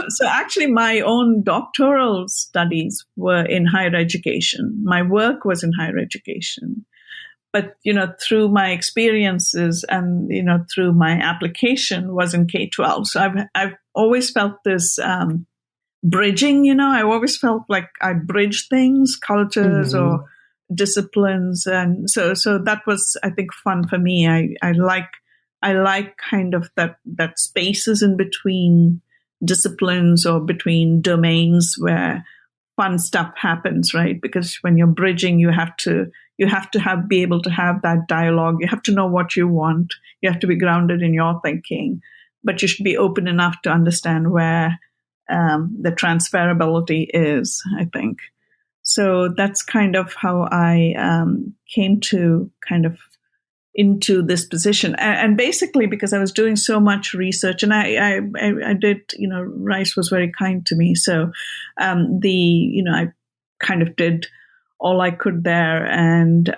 So actually, my own doctoral studies were in higher education. My work was in higher education. But, through my experiences and, through my application was in K-12. So I've always felt this bridging, I always felt like I bridge things, cultures or disciplines. And so that was, I think, fun for me. I like kind of that spaces in between disciplines or between domains where fun stuff happens, right? Because when you're bridging, you have to be able to have that dialogue. You have to know what you want. You have to be grounded in your thinking, but you should be open enough to understand where the transferability is, I think. So that's kind of how I came to kind of into this position. And basically because I was doing so much research, and I did, Rice was very kind to me. So I kind of did all I could there. And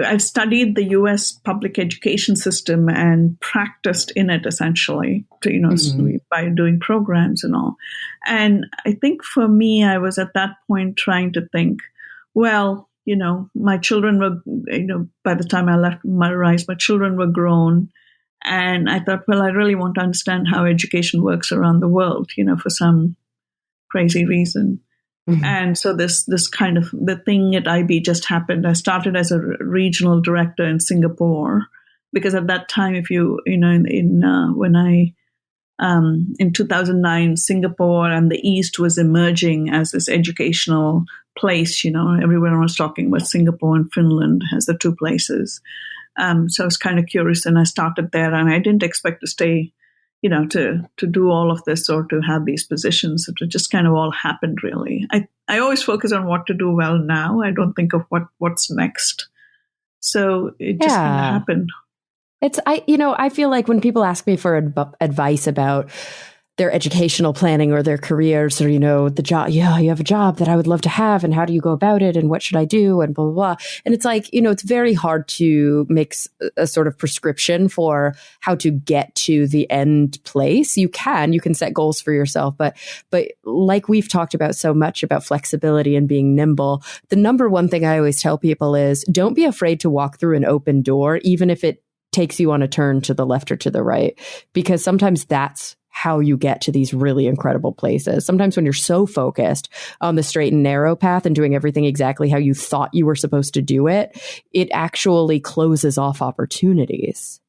I studied the U.S. public education system and practiced in it essentially, to, by doing programs and all. And I think for me, I was at that point trying to think, well, my children were, by the time I left Rice, my children were grown. And I thought, well, I really want to understand how education works around the world, for some crazy reason. And so this kind of the thing at IB just happened. I started as a regional director in Singapore, because at that time, if you, when I, in 2009, Singapore and the East was emerging as this educational place, everyone was talking about Singapore and Finland as the two places. So I was kind of curious, and I started there, and I didn't expect to stay, to do all of this or to have these positions. It just kind of all happened, really. I always focus on what to do well now. I don't think of what's next. So it just kind of happened. I feel like when people ask me for advice about their educational planning or their careers, or, the job, you have a job that I would love to have, and how do you go about it, and what should I do, and blah, blah, blah. And it's like, it's very hard to make a sort of prescription for how to get to the end place. You can set goals for yourself, but like we've talked about so much about flexibility and being nimble, the number one thing I always tell people is don't be afraid to walk through an open door, even if it takes you on a turn to the left or to the right, because sometimes that's how you get to these really incredible places. Sometimes when you're so focused on the straight and narrow path and doing everything exactly how you thought you were supposed to do it, it actually closes off opportunities.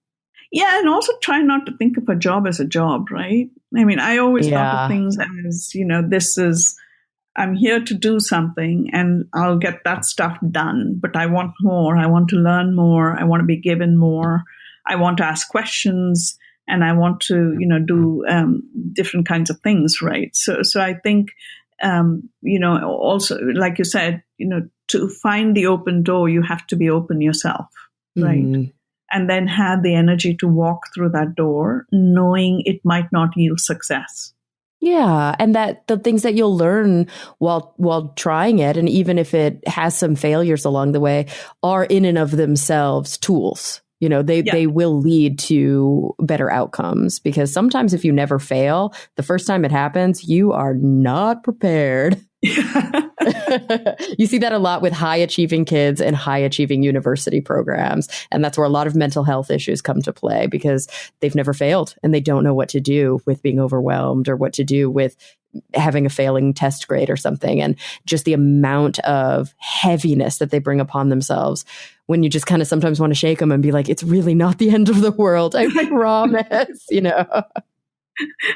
Yeah, and also try not to think of a job as a job, right? I mean, I always thought of things as, I'm here to do something and I'll get that stuff done, but I want more. I want to learn more. I want to be given more. I want to ask questions and I want to, do different kinds of things, right? So I think, also, like you said, to find the open door, you have to be open yourself, right? Mm. And then have the energy to walk through that door, knowing it might not yield success. Yeah. And that the things that you'll learn while trying it, and even if it has some failures along the way, are in and of themselves tools. They will lead to better outcomes, because sometimes if you never fail, the first time it happens, you are not prepared. You see that a lot with high achieving kids and high achieving university programs. And that's where a lot of mental health issues come to play, because they've never failed and they don't know what to do with being overwhelmed or what to do with having a failing test grade or something. And just the amount of heaviness that they bring upon themselves when you just kind of sometimes want to shake them and be like, it's really not the end of the world. I promise,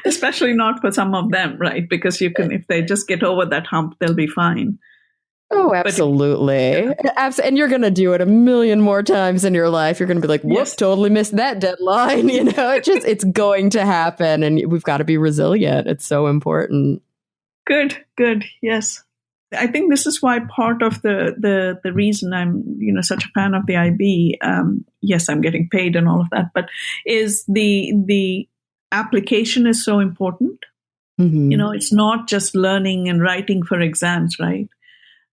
Especially not for some of them, right? Because if they just get over that hump, they'll be fine. Oh, absolutely. And you're going to do it a million more times in your life. You're going to be like, whoops, totally missed that deadline. It's going to happen. And we've got to be resilient. It's so important. Good. Yes. I think this is why part of the reason I'm, such a fan of the IB, yes, I'm getting paid and all of that, but is the application is so important. Mm-hmm. It's not just learning and writing for exams, right?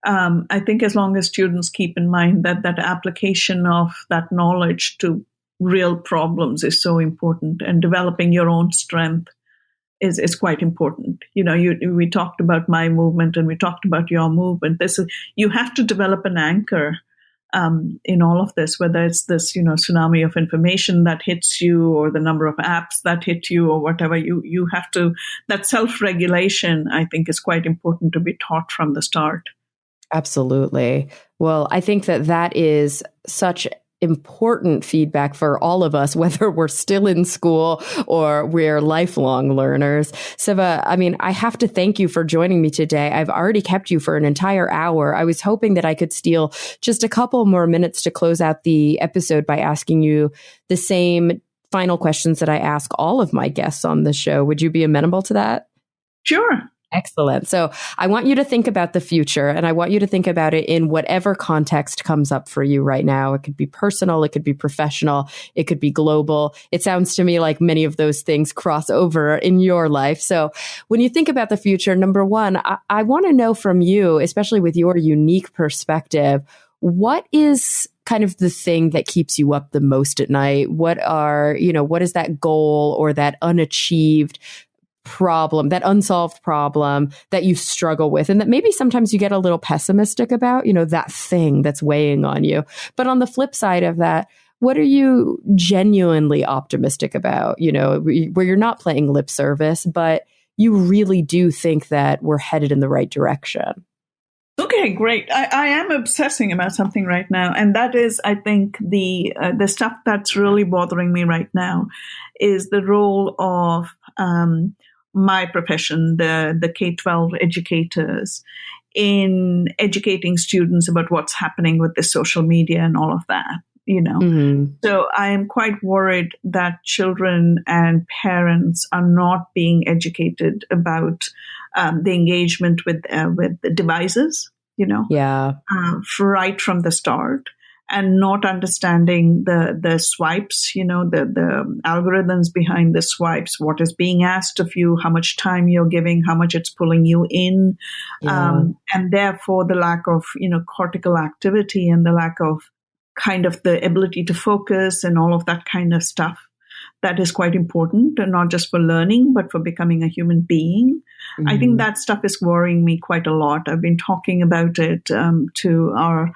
I think as long as students keep in mind that application of that knowledge to real problems is so important, and developing your own strength is quite important. We talked about my movement and we talked about your movement. You have to develop an anchor in all of this, whether it's this, tsunami of information that hits you, or the number of apps that hit you, or whatever. You have to, that self-regulation, I think, is quite important to be taught from the start. Absolutely. Well, I think that is such important feedback for all of us, whether we're still in school or we're lifelong learners. Siva, I have to thank you for joining me today. I've already kept you for an entire hour. I was hoping that I could steal just a couple more minutes to close out the episode by asking you the same final questions that I ask all of my guests on the show. Would you be amenable to that? Sure. Excellent. So I want you to think about the future, and I want you to think about it in whatever context comes up for you right now. It could be personal, it could be professional, it could be global. It sounds to me like many of those things cross over in your life. So when you think about the future, number one, I want to know from you, especially with your unique perspective, what is kind of the thing that keeps you up the most at night? What is that goal or that unachieved problem, that unsolved problem that you struggle with, and that maybe sometimes you get a little pessimistic about, that thing that's weighing on you. But on the flip side of that, what are you genuinely optimistic about, where you're not playing lip service, but you really do think that we're headed in the right direction? Okay, great. I am obsessing about something right now, and that is, I think, the stuff that's really bothering me right now is the role of my profession, the K-12 educators, in educating students about what's happening with the social media and all of that. Mm-hmm. So I am quite worried that children and parents are not being educated about the engagement with the devices, right from the start, and not understanding the swipes, the algorithms behind the swipes, what is being asked of you, how much time you're giving, how much it's pulling you in, and therefore the lack of, cortical activity and the lack of kind of the ability to focus and all of that kind of stuff. that is quite important, and not just for learning, but for becoming a human being. I think that stuff is worrying me quite a lot. I've been talking about it to our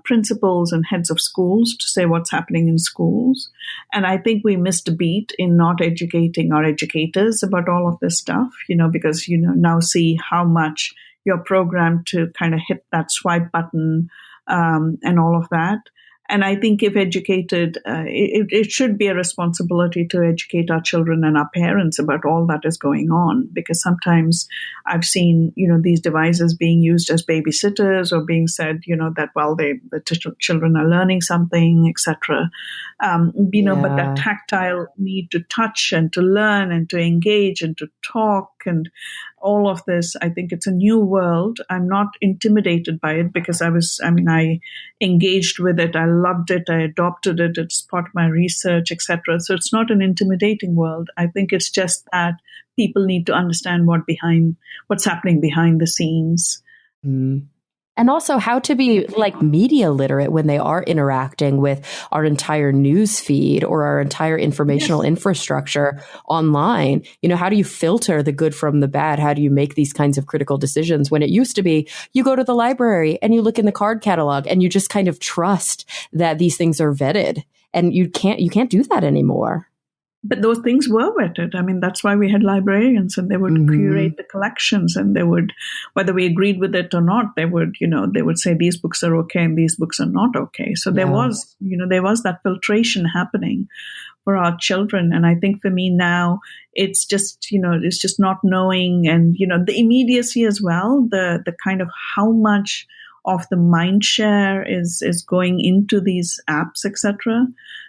principals and heads of schools to say what's happening in schools. And I think we missed a beat in not educating our educators about all of this stuff, because now see how much you're programmed to kind of hit that swipe button and all of that. And I think if educated, it should be a responsibility to educate our children and our parents about all that is going on. Because sometimes I've seen, these devices being used as babysitters, or being said, that the children are learning something, etc. But that tactile need to touch and to learn and to engage and to talk and all of this, I think it's a new world. I'm not intimidated by it because I engaged with it. I loved it. I adopted it. It's part of my research, etc. So it's not an intimidating world. I think it's just that people need to understand what's happening behind the scenes. And also how to be media literate when they are interacting with our entire news feed or our entire informational infrastructure online. How do you filter the good from the bad? How do you make these kinds of critical decisions when it used to be you go to the library and you look in the card catalog and you just kind of trust that these things are vetted, and you can't do that anymore. But those things were vetted. That's why we had librarians, and they would curate the collections, and they would, whether we agreed with it or not, they would say these books are okay and these books are not okay. So there was that filtration happening for our children. And I think for me now, it's just not knowing, and, the immediacy as well, the kind of how much of the mind share is going into these apps, etc.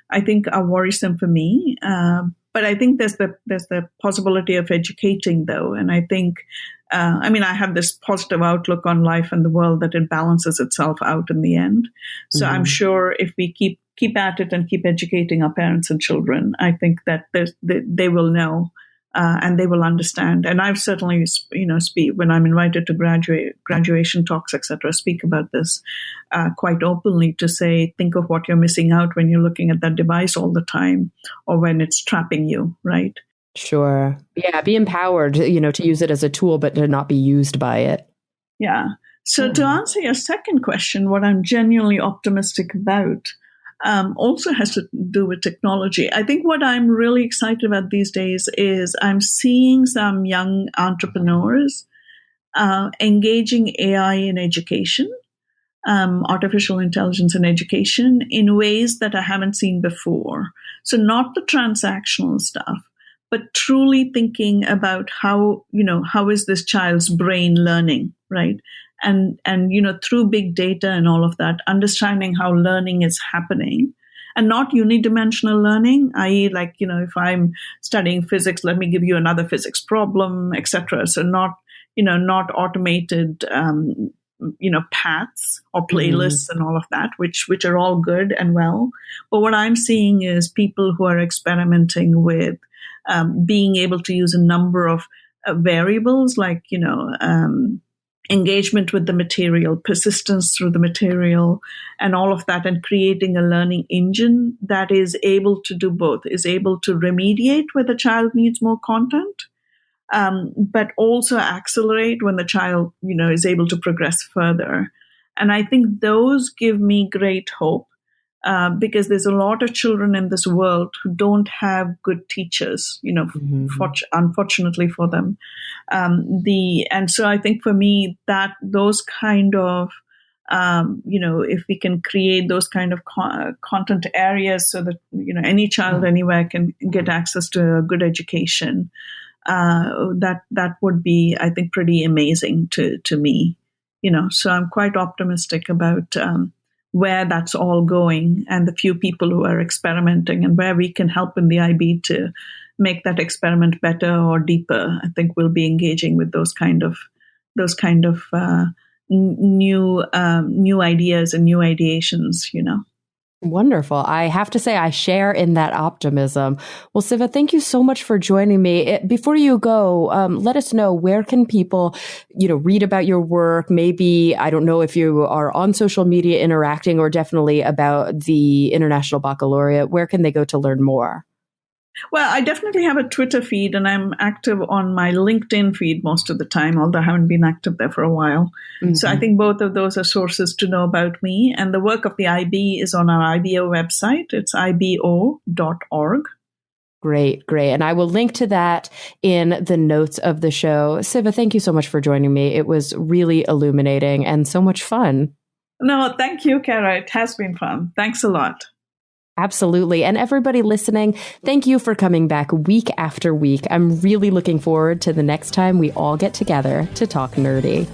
I think are worrisome for me. But I think there's the possibility of educating, though. And I think, I have this positive outlook on life and the world that it balances itself out in the end. So I'm sure if we keep at it and keep educating our parents and children, I think that they will know. And they will understand. And I've certainly, speak when I'm invited to graduation talks, etc., speak about this quite openly, to say, think of what you're missing out when you're looking at that device all the time, or when it's trapping you, right? Sure. Yeah, be empowered, to use it as a tool, but to not be used by it. Yeah. So to answer your second question, what I'm genuinely optimistic about also has to do with technology. I think what I'm really excited about these days is I'm seeing some young entrepreneurs engaging AI in education, artificial intelligence in education, in ways that I haven't seen before. So not the transactional stuff, but truly thinking about how is this child's brain learning, right? And through big data and all of that, understanding how learning is happening, and not unidimensional learning, i.e., if I'm studying physics, let me give you another physics problem, etc. So not automated, paths or playlists and all of that, which are all good and well. But what I'm seeing is people who are experimenting with being able to use a number of variables, engagement with the material, persistence through the material, and all of that, and creating a learning engine that is able to do both, is able to remediate where the child needs more content, but also accelerate when the child, is able to progress further. And I think those give me great hope, because there's a lot of children in this world who don't have good teachers, unfortunately for them. And so I think for me that those kind of, if we can create those kind of content areas so that, any child anywhere can get access to a good education, that would be, I think, pretty amazing to me, so I'm quite optimistic about, where that's all going, and the few people who are experimenting, and where we can help in the IB to make that experiment better or deeper. I think we'll be engaging with those kind of new ideas and new ideations. Wonderful. I have to say I share in that optimism. Well, Siva, thank you so much for joining me. Before you go, let us know, where can people, read about your work? Maybe, I don't know if you are on social media interacting, or definitely about the International Baccalaureate. Where can they go to learn more? Well, I definitely have a Twitter feed, and I'm active on my LinkedIn feed most of the time, although I haven't been active there for a while. Mm-hmm. So I think both of those are sources to know about me. And the work of the IB is on our IBO website. It's ibo.org. Great. And I will link to that in the notes of the show. Siva, thank you so much for joining me. It was really illuminating and so much fun. No, thank you, Cara. It has been fun. Thanks a lot. Absolutely. And everybody listening, thank you for coming back week after week. I'm really looking forward to the next time we all get together to talk nerdy.